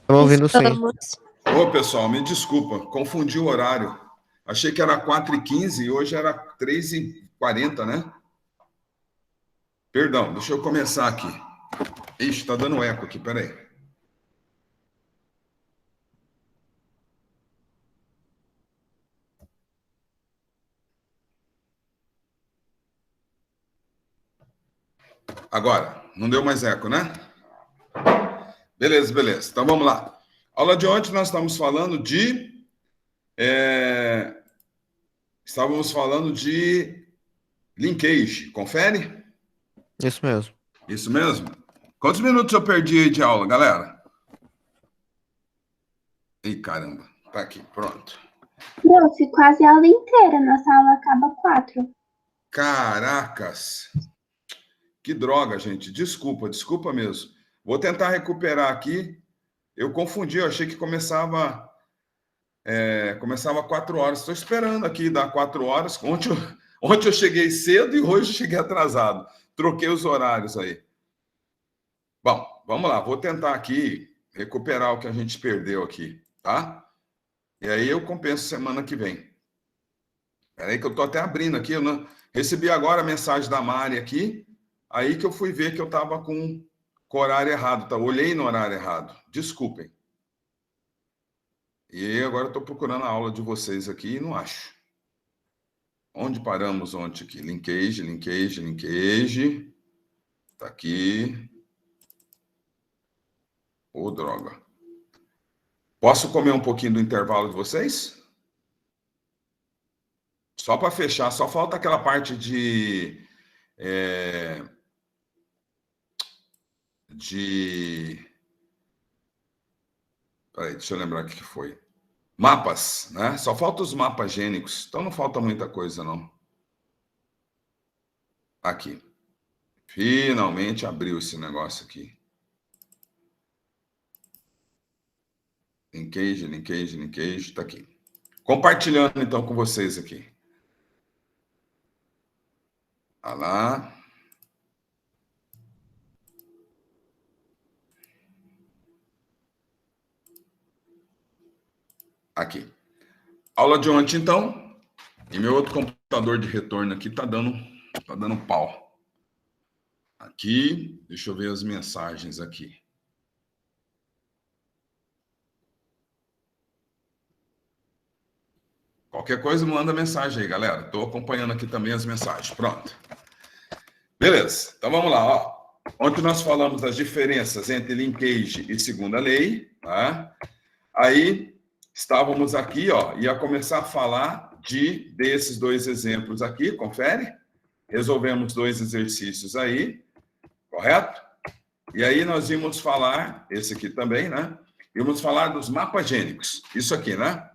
Estamos ouvindo sim. Estamos. Ô, pessoal, me desculpa, confundi o horário. Achei que era 4h15 e hoje era 3h40, né? Perdão, deixa eu começar aqui. Ixi, tá dando eco aqui, peraí. Agora, não deu mais eco, né? Beleza, beleza. Então vamos lá. Aula de ontem nós estamos falando de... Estávamos falando de linkage. Confere? Isso mesmo. Isso mesmo? Quantos minutos eu perdi aí de aula, galera? Ih, caramba. Tá aqui, pronto. Prof, quase a aula inteira. Nossa aula acaba 4. Caracas! Que droga, gente. Desculpa mesmo. Vou tentar recuperar aqui. Eu confundi, eu achei que começava 4 horas. Estou esperando aqui dar 4 horas. Ontem eu cheguei cedo e hoje eu cheguei atrasado. Troquei os horários aí. Bom, vamos lá. Vou tentar aqui recuperar o que a gente perdeu aqui, tá? E aí eu compenso semana que vem. Peraí que eu estou até abrindo aqui. Eu não... Recebi agora a mensagem da Mari aqui. Aí que eu fui ver que eu estava com o horário errado. Tá? Olhei no horário errado. Desculpem. E agora estou procurando a aula de vocês aqui e não acho. Onde paramos ontem aqui? Linkage. Tá aqui. Ô, droga. Posso comer um pouquinho do intervalo de vocês? Só para fechar. Só falta aquela parte de... Peraí, deixa eu lembrar o que foi. Mapas, né? Só falta os mapas gênicos. Então não falta muita coisa, não. Aqui. Finalmente abriu esse negócio aqui. Linkage, tá aqui. Compartilhando, então, com vocês aqui. Olha lá. Aqui. Aula de ontem, então. E meu outro computador de retorno aqui tá dando pau. Aqui, deixa eu ver as mensagens aqui. Qualquer coisa, manda mensagem aí, galera. Estou acompanhando aqui também as mensagens. Pronto. Beleza. Então, vamos lá. Ó. Ontem nós falamos das diferenças entre linkage e segunda lei. Tá? Aí, estávamos aqui, ó, ia começar a falar desses dois exemplos aqui. Confere? Resolvemos 2 exercícios aí. Correto? E aí, nós íamos falar, esse aqui também, né? Íamos falar dos mapas gênicos. Isso aqui, né?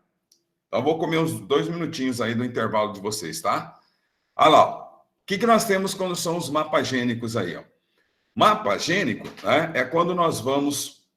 Então, vou comer uns 2 minutinhos aí do intervalo de vocês, tá? Olha lá, ó. O que nós temos quando são os mapas gênicos aí, ó? Mapa gênico, né, é quando nós vamos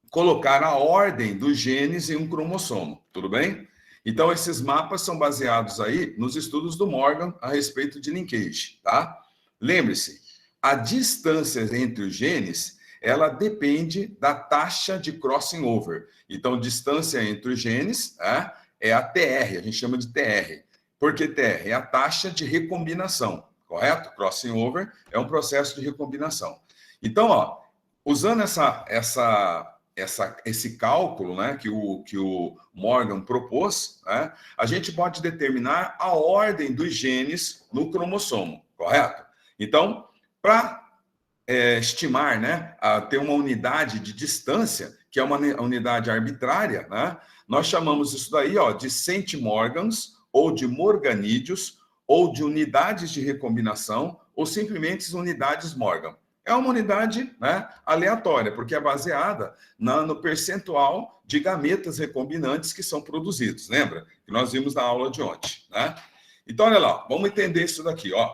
colocar a ordem dos genes em um cromossomo, tudo bem? Então, esses mapas são baseados aí nos estudos do Morgan a respeito de linkage, tá? Lembre-se, a distância entre os genes, ela depende da taxa de crossing over. Então, distância entre os genes, né, é a TR, a gente chama de TR. Por que TR? É a taxa de recombinação, correto? Crossing over é um processo de recombinação. Então, ó, usando esse cálculo, né, que o Morgan propôs, né, a gente pode determinar a ordem dos genes no cromossomo, correto? Então, para estimar, né, ter uma unidade de distância, que é uma unidade arbitrária, né, nós chamamos isso daí, ó, de centimorgans, ou de morganídeos, ou de unidades de recombinação, ou simplesmente unidades Morgan. É uma unidade, né, aleatória, porque é baseada no percentual de gametas recombinantes que são produzidos. Lembra? Que nós vimos na aula de ontem, né? Então, olha lá, vamos entender isso daqui, ó.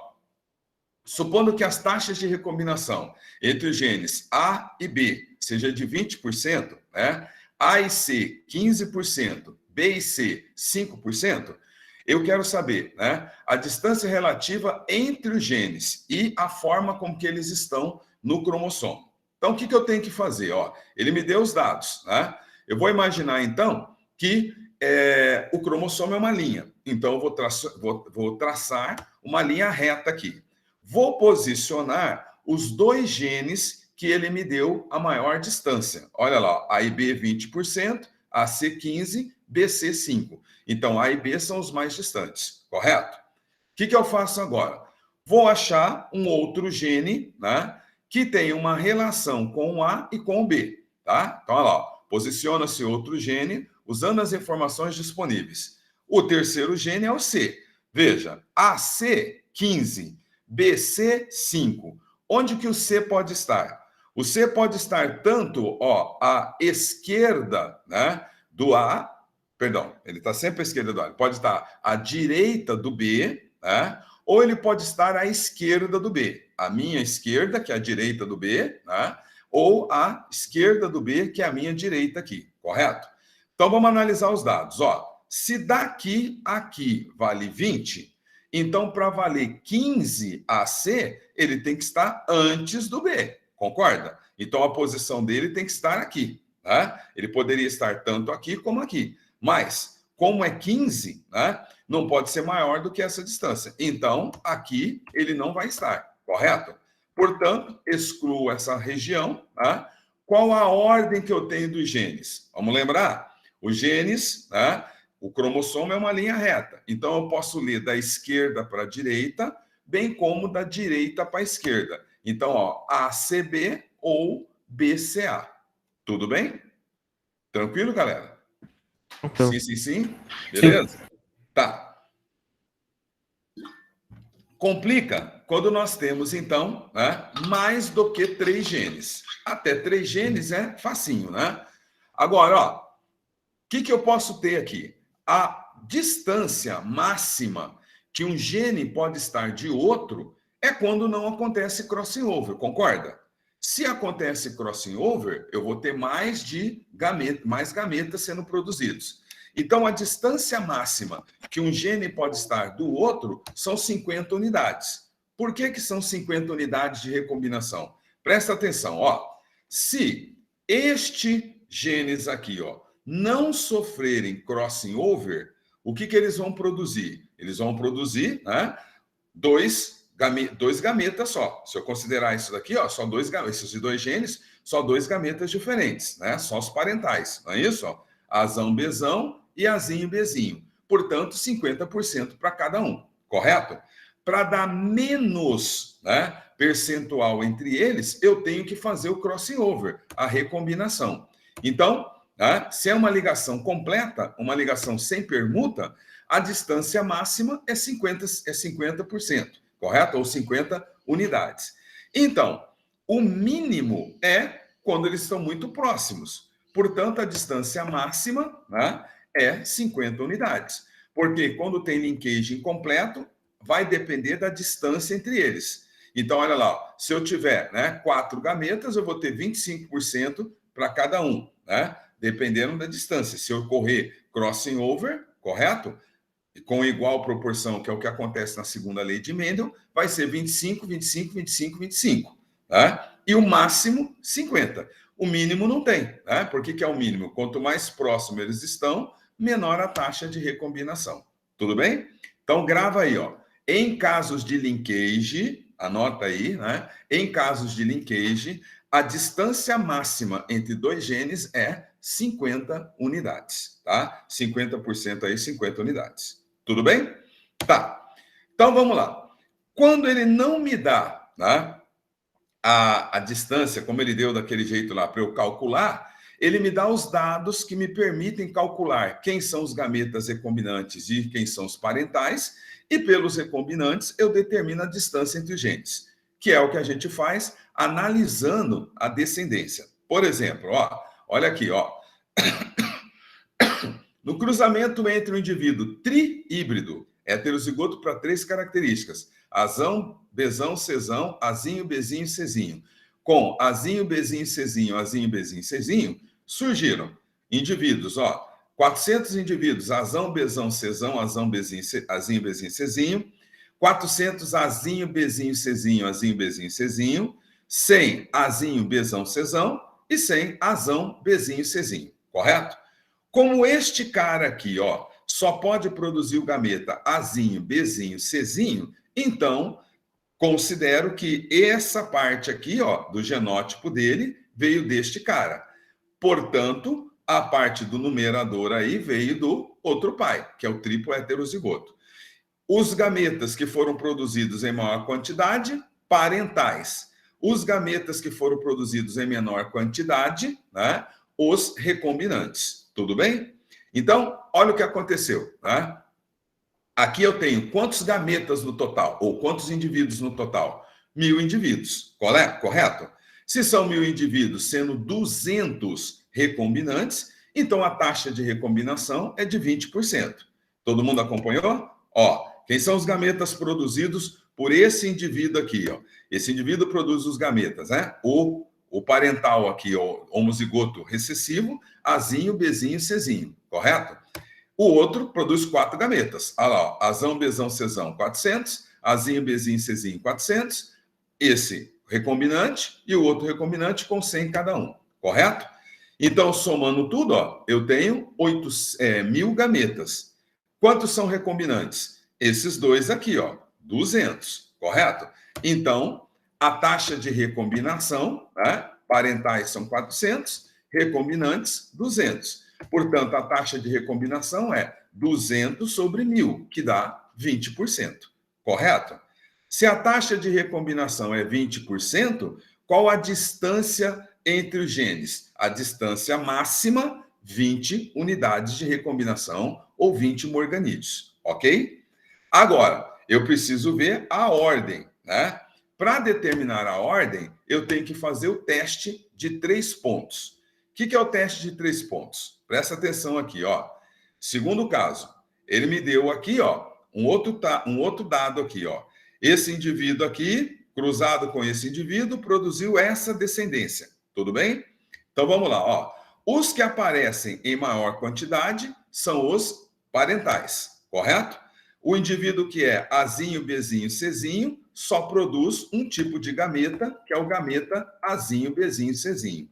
Supondo que as taxas de recombinação entre os genes A e B seja de 20%, né? A e C, 15%, B e C, 5%, eu quero saber, né, a distância relativa entre os genes e a forma como que eles estão no cromossomo. Então, o que eu tenho que fazer? Ó, ele me deu os dados, né? Eu vou imaginar, então, que o cromossomo é uma linha. Então, eu vou traçar uma linha reta aqui. Vou posicionar os 2 genes que ele me deu a maior distância. Olha lá, A e B 20%, AC 15%, BC 5%. Então, A e B são os mais distantes, correto? O que eu faço agora? Vou achar um outro gene, né, que tem uma relação com o A e com o B, tá? Então, olha lá, posiciona-se outro gene usando as informações disponíveis. O terceiro gene é o C. Veja, AC 15, BC 5. Onde que o C pode estar? O C pode estar tanto, ó, à esquerda, né, do A, perdão, ele está sempre à esquerda do A, ele pode estar à direita do B, né, ou ele pode estar à esquerda do B. A minha esquerda, que é a direita do B, né, ou a esquerda do B, que é a minha direita aqui, correto? Então, vamos analisar os dados. Ó, se daqui a aqui vale 20, então, para valer 15 AC, ele tem que estar antes do B, concorda? Então, a posição dele tem que estar aqui, né? Ele poderia estar tanto aqui como aqui. Mas, como é 15, né, não pode ser maior do que essa distância. Então, aqui ele não vai estar, correto? Portanto, excluo essa região. Tá? Qual a ordem que eu tenho dos genes? Vamos lembrar? Os genes, né, o cromossomo é uma linha reta. Então, eu posso ler da esquerda para a direita, bem como da direita para a esquerda. Então, ó, ACB ou BCA. Tudo bem? Tranquilo, galera? Então, Sim. Beleza? Tá. Complica quando nós temos, então, né, mais do que 3 genes. Até 3 genes é facinho, né? Agora, ó, o que eu posso ter aqui? A distância máxima que um gene pode estar de outro é quando não acontece crossing over, concorda? Se acontece crossing over, eu vou ter mais gametas sendo produzidos. Então, a distância máxima que um gene pode estar do outro são 50 unidades. Por que são 50 unidades de recombinação? Presta atenção, ó. Se este genes aqui, ó, não sofrerem crossing over, o que eles vão produzir? Eles vão produzir, né, dois gametas só. Se eu considerar isso daqui, ó, só esses 2 genes, só 2 gametas diferentes, né? Só os parentais, não é isso? Ó? Azão, Bzão e Azinho, Bzinho. Portanto, 50% para cada um, correto? Para dar menos, né, percentual entre eles, eu tenho que fazer o crossing over, a recombinação. Então, né, se é uma ligação completa, uma ligação sem permuta, a distância máxima é 50%, correto? Ou 50 unidades. Então, o mínimo é quando eles estão muito próximos. Portanto, a distância máxima, né, é 50 unidades. Porque quando tem linkage incompleto, vai depender da distância entre eles. Então, olha lá, ó, se eu tiver, né, 4 gametas, eu vou ter 25% para cada um, né? Dependendo da distância. Se eu correr crossing over, correto? Com igual proporção, que é o que acontece na segunda lei de Mendel, vai ser 25, 25, 25, 25. Tá? E o máximo, 50. O mínimo não tem. Né? Por que é o mínimo? Quanto mais próximo eles estão, menor a taxa de recombinação. Tudo bem? Então, grava aí, ó. Em casos de linkage, anota aí, né? Em casos de linkage, a distância máxima entre 2 genes é 50 unidades, tá? 50% aí, 50 unidades. Tudo bem? Tá. Então, vamos lá. Quando ele não me dá, né, a distância, como ele deu daquele jeito lá para eu calcular, ele me dá os dados que me permitem calcular quem são os gametas recombinantes e quem são os parentais, e pelos recombinantes eu determino a distância entre os genes, que é o que a gente faz analisando a descendência. Por exemplo, ó, olha aqui, ó. No cruzamento entre um indivíduo tri-híbrido, heterozigoto para 3 características, azão, Bzão, Czão, azinho, Bzinho, Czinho, com azinho, Bzinho, Czinho, azinho, Bzinho, Czinho, surgiram indivíduos, ó, 400 indivíduos, azão, Bzão, Czão, azão, Bzinho, azinho, Bzinho, Czinho, 400 azinho, Bzinho, Czinho, azinho, Bzinho, Czinho, sem Azinho, Bzão, Czão e sem Azão, Bzinho, Czinho, correto? Como este cara aqui, ó, só pode produzir o gameta Azinho, Bzinho, Czinho, então considero que essa parte aqui, ó, do genótipo dele veio deste cara. Portanto, a parte do numerador aí veio do outro pai, que é o triplo heterozigoto. Os gametas que foram produzidos em maior quantidade, parentais. Os gametas que foram produzidos em menor quantidade, né, os recombinantes. Tudo bem? Então, olha o que aconteceu, né? Aqui eu tenho quantos gametas no total, ou quantos indivíduos no total? 1000 indivíduos, correto? Se são 1000 indivíduos, sendo 200 recombinantes, então a taxa de recombinação é de 20%. Todo mundo acompanhou? Ó, quem são os gametas produzidos por esse indivíduo aqui, ó? Esse indivíduo produz os gametas, né? O parental aqui, ó, homozigoto recessivo, Azinho, Bzinho, Czinho, correto? O outro produz 4 gametas. Olha lá, ó, Azão, Bzão, Czão, 400, Azinho, Bzinho, Czinho, 400, esse recombinante e o outro recombinante com 100 cada um, correto? Então, somando tudo, ó, eu tenho 1000 gametas. Quantos são recombinantes? Esses dois aqui, ó, 200, correto? Então, a taxa de recombinação, né, parentais são 400, recombinantes 200. Portanto, a taxa de recombinação é 200 sobre 1000, que dá 20%, correto? Se a taxa de recombinação é 20%, qual a distância entre os genes? A distância máxima, 20 unidades de recombinação ou 20 morganídeos, ok? Agora, eu preciso ver a ordem, né? Para determinar a ordem, eu tenho que fazer o teste de 3 pontos. O que é o teste de 3 pontos? Presta atenção aqui, ó. Segundo caso, ele me deu aqui, ó, um outro dado aqui, ó. Esse indivíduo aqui, cruzado com esse indivíduo, produziu essa descendência. Tudo bem? Então vamos lá, ó. Os que aparecem em maior quantidade são os parentais, correto? O indivíduo que é Azinho, Bzinho, Czinho só produz um tipo de gameta, que é o gameta Azinho, Bzinho, Czinho.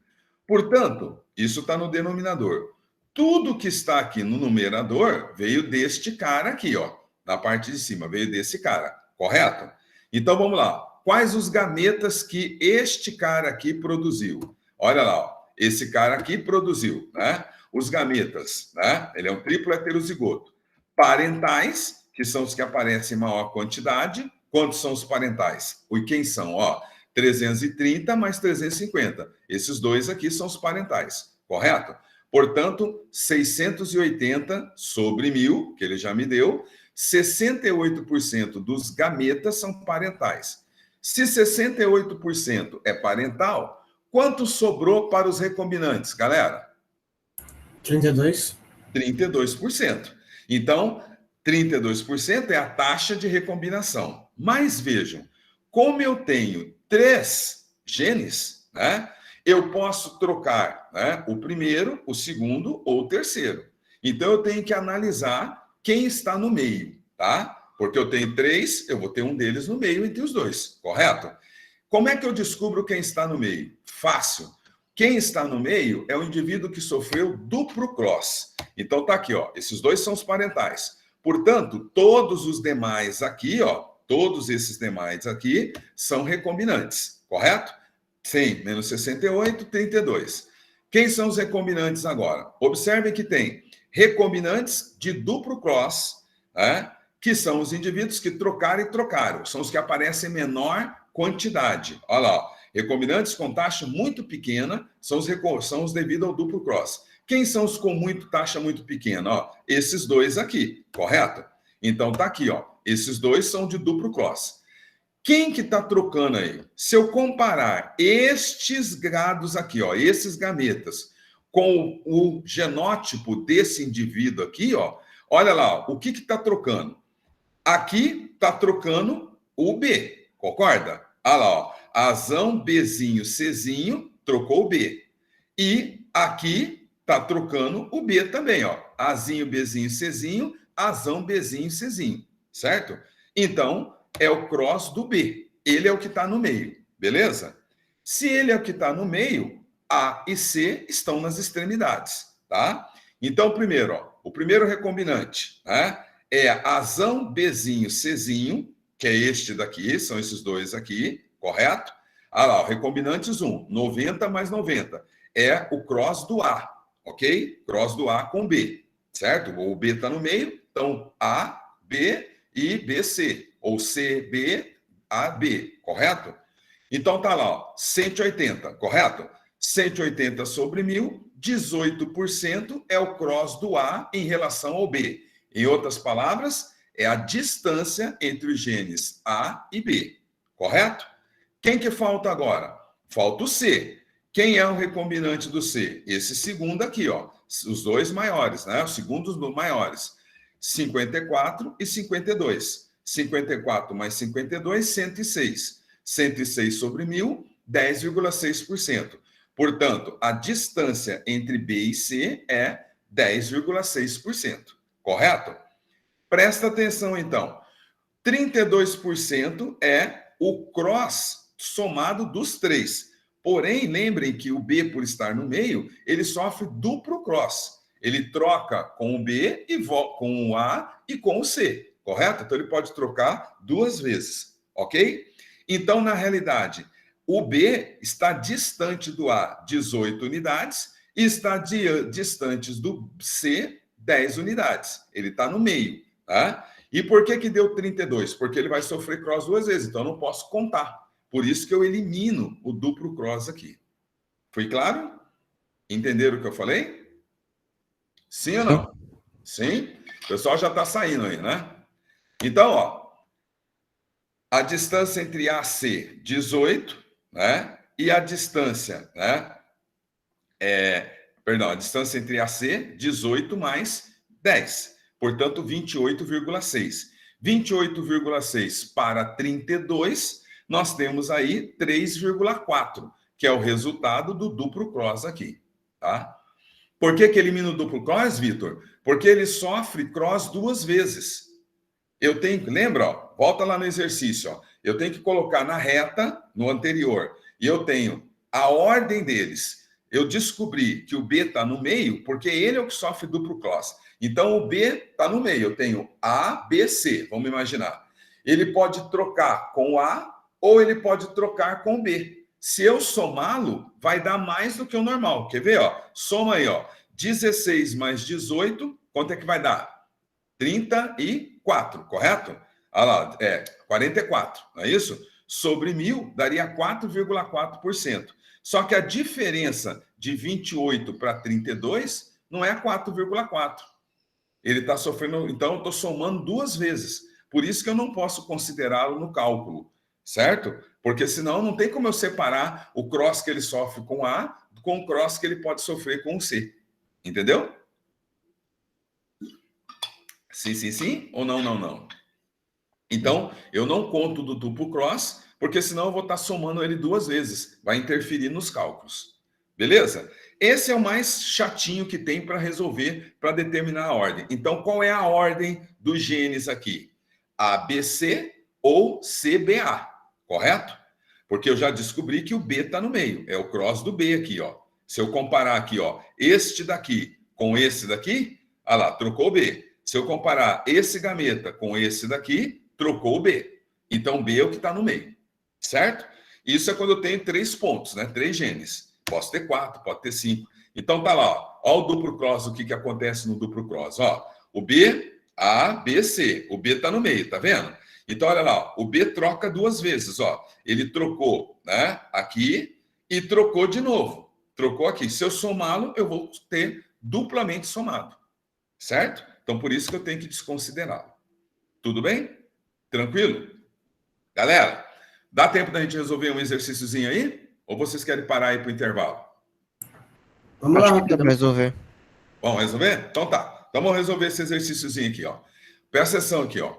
Portanto, isso está no denominador. Tudo que está aqui no numerador veio deste cara aqui, ó. Na parte de cima, veio desse cara, correto? Então, vamos lá. Quais os gametas que este cara aqui produziu? Olha lá, ó. Esse cara aqui produziu, né? Os gametas, né? Ele é um triplo heterozigoto. Parentais, que são os que aparecem em maior quantidade. Quantos são os parentais? E quem são? Ó, 330 mais 350. Esses dois aqui são os parentais, correto? Portanto, 680 sobre 1000, que ele já me deu, 68% dos gametas são parentais. Se 68% é parental, quanto sobrou para os recombinantes, galera? 32. 32%. Então, 32% é a taxa de recombinação. Mas vejam, como eu tenho 3 genes, né, eu posso trocar, né, o primeiro, o segundo ou o terceiro. Então, eu tenho que analisar quem está no meio, tá? Porque eu tenho 3, eu vou ter um deles no meio entre os dois, correto? Como é que eu descubro quem está no meio? Fácil. Quem está no meio é o indivíduo que sofreu duplo cross. Então, tá aqui, ó. Esses dois são os parentais. Portanto, todos os demais aqui, ó, todos esses demais aqui são recombinantes, correto? 100 menos 68, 32. Quem são os recombinantes agora? Observem que tem recombinantes de duplo cross, né, que são os indivíduos que trocaram e trocaram. São os que aparecem em menor quantidade. Olha lá, ó. Recombinantes com taxa muito pequena são os devido ao duplo cross. Quem são os com taxa muito pequena? Ó, esses dois aqui, correto? Então, tá aqui, ó. Esses dois são de duplo cross. Quem que tá trocando aí? Se eu comparar estes grados aqui, ó, esses gametas, com o genótipo desse indivíduo aqui, ó, olha lá, ó, o que que tá trocando? Aqui tá trocando o B, concorda? Olha lá, ó, Azão, Bzinho, Czinho, trocou o B. E aqui tá trocando o B também, ó. Azinho, Bzinho, Czinho, Azão, Bzinho, Czinho, certo? Então, é o cross do B. Ele é o que está no meio, beleza? Se ele é o que está no meio, A e C estão nas extremidades, tá? Então, primeiro, ó, o primeiro recombinante, né, é Azão Bzinho Czinho, que é este daqui, são esses dois aqui, correto? Ah lá, o recombinantes 1, 90 mais 90, é o cross do A, ok? Cross do A com B, certo? O B está no meio, então A, B e BC, ou CB, AB, correto? Então tá lá, ó, 180, correto? 180 sobre 1.000, 18% é o cross do A em relação ao B. Em outras palavras, é a distância entre os genes A e B, correto? Quem que falta agora? Falta o C. Quem é o recombinante do C? Esse segundo aqui, ó, os dois maiores, né? Os segundos maiores, 54 e 52. 54 mais 52, 106. 106 sobre 1.000, 10,6%. Portanto, a distância entre B e C é 10,6%. Correto? Presta atenção, então. 32% é o cross somado dos três. Porém, lembrem que o B, por estar no meio, ele sofre duplo cross. Ele troca com o B, e com o A e com o C. Correto? Então, ele pode trocar duas vezes. Ok? Então, na realidade, o B está distante do A 18 unidades e está distante do C 10 unidades. Ele está no meio, tá? E por que deu 32? Porque ele vai sofrer cross duas vezes, então eu não posso contar. Por isso que eu elimino o duplo cross aqui. Foi claro? Entenderam o que eu falei? Sim ou não? Sim? O pessoal já está saindo aí, né? Então, ó, a distância entre A e C, 18, né? E a distância, né? A distância entre A e C, 18 mais 10. Portanto, 28,6. 28,6 para 32, nós temos aí 3,4, que é o resultado do duplo cross aqui, tá? Por que elimina o duplo cross, Vitor? Porque ele sofre cross duas vezes. Eu tenho, lembra, ó, volta lá no exercício, ó, eu tenho que colocar na reta, no anterior, e eu tenho a ordem deles. Eu descobri que o B está no meio, porque ele é o que sofre duplo cross. Então, o B está no meio, eu tenho A, B, C, vamos imaginar. Ele pode trocar com o A, ou ele pode trocar com o B. Se eu somá-lo, vai dar mais do que o normal. Quer ver, ó? Soma aí, ó, 16 mais 18, quanto é que vai dar? 34, correto? Olha lá, 44, não é isso? Sobre 1.000, daria 4,4%. Só que a diferença de 28 para 32 não é 4,4. Ele está sofrendo, então eu estou somando duas vezes. Por isso que eu não posso considerá-lo no cálculo, certo? Porque senão não tem como eu separar o cross que ele sofre com A com o cross que ele pode sofrer com o C. Entendeu? Sim, sim, sim? Ou não, não, não? Então, eu não conto do duplo cross, porque senão eu vou estar somando ele duas vezes. Vai interferir nos cálculos. Beleza? Esse é o mais chatinho que tem para resolver, para determinar a ordem. Então, qual é a ordem dos genes aqui? ABC ou CBA, correto? Porque eu já descobri que o B está no meio. É o cross do B aqui, ó. Se eu comparar aqui, ó, este daqui com esse daqui, olha lá, trocou o B. Se eu comparar esse gameta com esse daqui, trocou o B. Então, B é o que está no meio, certo? Isso é quando eu tenho 3 pontos, né? 3 genes. Posso ter 4, pode ter 5. Então, tá lá, ó. Ó o duplo cross, o que acontece no duplo cross. Ó, o B, A, B, C. O B está no meio, tá vendo? Então, olha lá, ó, o B troca duas vezes, ó. Ele trocou, né, aqui e trocou de novo. Trocou aqui. Se eu somá-lo, eu vou ter duplamente somado, certo? Então, por isso que eu tenho que desconsiderá-lo. Tudo bem? Tranquilo? Galera, dá tempo da gente resolver um exercíciozinho aí? Ou vocês querem parar aí para o intervalo? Vamos lá, Acho que dá rapidão. pra resolver. Vamos resolver? Então tá. Então vamos resolver esse exercíciozinho aqui, ó. Presta atenção aqui, ó.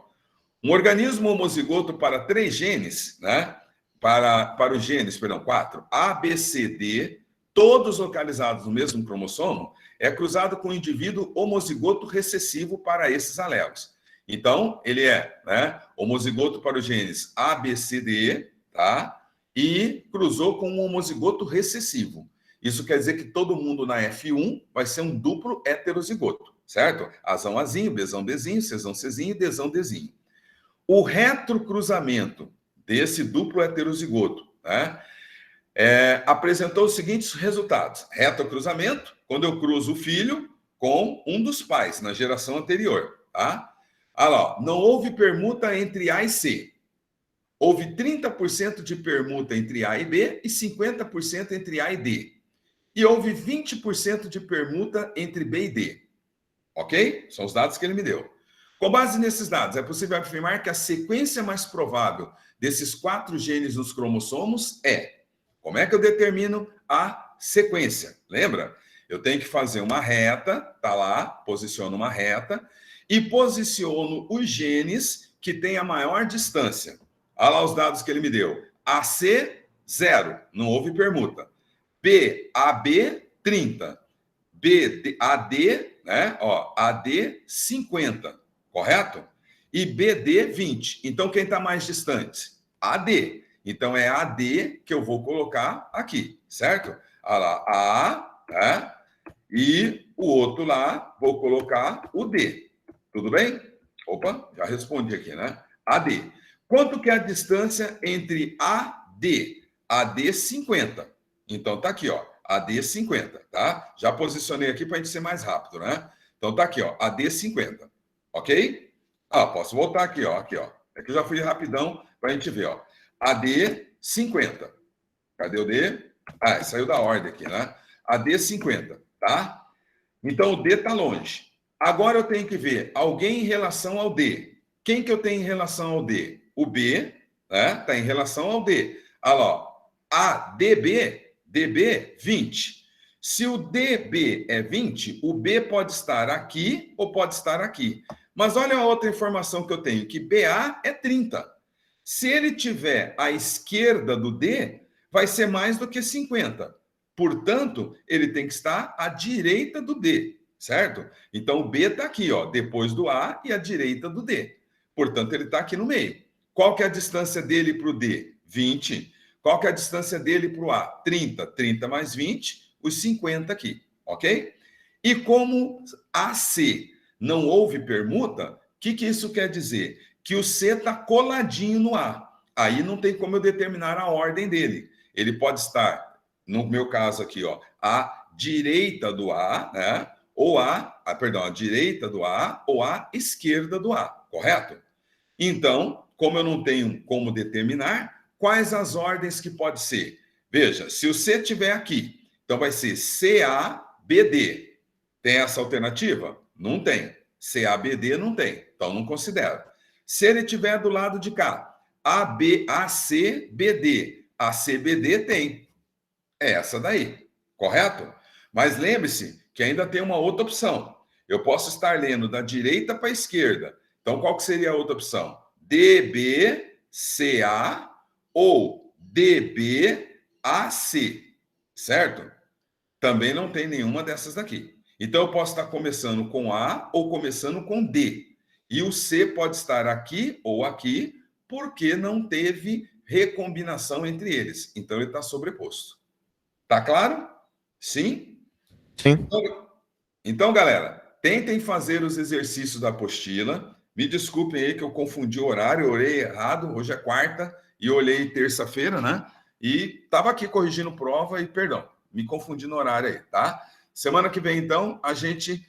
Um organismo homozigoto para 3 genes, né? Para os genes, perdão, 4, A, B, C, D, todos localizados no mesmo cromossomo, é cruzado com um indivíduo homozigoto recessivo para esses alelos. Então, ele é, né, homozigoto para os genes A, B, C, D, tá? e cruzou com um homozigoto recessivo. Isso quer dizer que todo mundo na F1 vai ser um duplo heterozigoto, certo? Azão Azinho, Bzão Bzinho, Czão Czinho e Dzão Dzinho. O retrocruzamento desse duplo heterozigoto, né, apresentou os seguintes resultados. Retrocruzamento, quando eu cruzo o filho com um dos pais na geração anterior, tá? Olha lá, não houve permuta entre A e C. Houve 30% de permuta entre A e B e 50% entre A e D. E houve 20% de permuta entre B e D. Ok? São os dados que ele me deu. Com base nesses dados, é possível afirmar que a sequência mais provável desses 4 genes nos cromossomos é... Como é que eu determino a sequência? Lembra? Eu tenho que fazer uma reta, tá lá, posiciono uma reta, e posiciono os genes que têm a maior distância. Olha lá os dados que ele me deu. AC, 0, não houve permuta. AB, 30. AD, né? Ó, AD, 50, correto? E BD, 20. Então, quem está mais distante? AD. Então, é AD que eu vou colocar aqui, certo? Olha lá, A, né? E o outro lá, vou colocar o D. Tudo bem? Opa, já respondi aqui, né? AD. Quanto que é a distância entre AD? AD, 50. Então, tá aqui, ó. AD, 50, tá? Já posicionei aqui para a gente ser mais rápido, né? Então, tá aqui, ó. AD, 50. Ok? Ah, posso voltar aqui, ó. Aqui, ó. É que eu já fui rapidão para a gente ver, ó. AD, 50. Cadê o D? Ah, saiu da ordem aqui, né? AD, 50, tá? Então, o D está longe. Agora eu tenho que ver alguém em relação ao D. Quem que eu tenho em relação ao D? O B, né? Está em relação ao D. Olha lá, ó. ADB, DB, 20. Se o DB é 20, o B pode estar aqui ou pode estar aqui. Mas olha a outra informação que eu tenho, que BA é 30. Se ele tiver à esquerda do D, vai ser mais do que 50. Portanto, ele tem que estar à direita do D, certo? Então, o B está aqui, ó, depois do A e à direita do D. Portanto, ele está aqui no meio. Qual que é a distância dele para o D? 20. Qual que é a distância dele para o A? 30. 30 mais 20, os 50 aqui, ok? E como AC não houve permuta, o que isso quer dizer? Que o C está coladinho no A. Aí não tem como eu determinar a ordem dele. Ele pode estar, no meu caso aqui, ó, à direita do A, né? Ou à direita do A ou à esquerda do A, correto? Então, como eu não tenho como determinar, quais as ordens que pode ser? Veja, se o C estiver aqui, então vai ser CABD. Tem essa alternativa? Não tem. CABD não tem, então não considero. Se ele estiver do lado de cá, ACBD. ACBD tem. É essa daí, correto? Mas lembre-se que ainda tem uma outra opção. Eu posso estar lendo da direita para a esquerda. Então, qual que seria a outra opção? DBCA ou DBAC, certo? Também não tem nenhuma dessas daqui. Então, eu posso estar começando com A ou começando com D. E o C pode estar aqui ou aqui, porque não teve recombinação entre eles. Então, ele está sobreposto. Tá claro? Sim? Sim. Então, galera, tentem fazer os exercícios da apostila. Me desculpem aí que eu confundi o horário, eu olhei errado. Hoje é quarta e eu olhei terça-feira, né? E estava aqui corrigindo prova e, perdão, me confundi no horário aí, tá? Semana que vem, então, a gente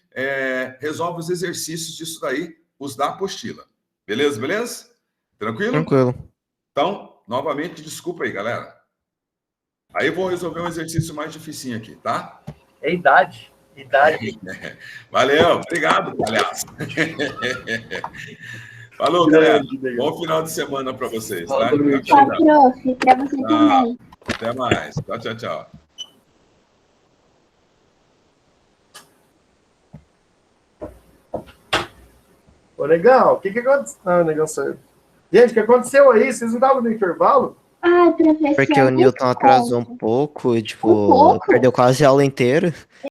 resolve os exercícios disso daí, os da apostila. Beleza, beleza? Tranquilo? Tranquilo. Então, novamente, desculpa aí, galera. Aí eu vou resolver um exercício mais dificinho aqui, tá? É idade. Idade. Valeu, obrigado, palhaço. Falou, galera. Bom final de semana para vocês, tá? Tchau, prof. Para você também. Até mais. Tchau, tchau, tchau. Ô, Negão, o que aconteceu? Ah, Negão saiu. Gente, o que aconteceu aí? Vocês não estavam no intervalo? Ai, professor. Porque o Newton atrasou um pouco e, tipo, perdeu quase a aula inteira.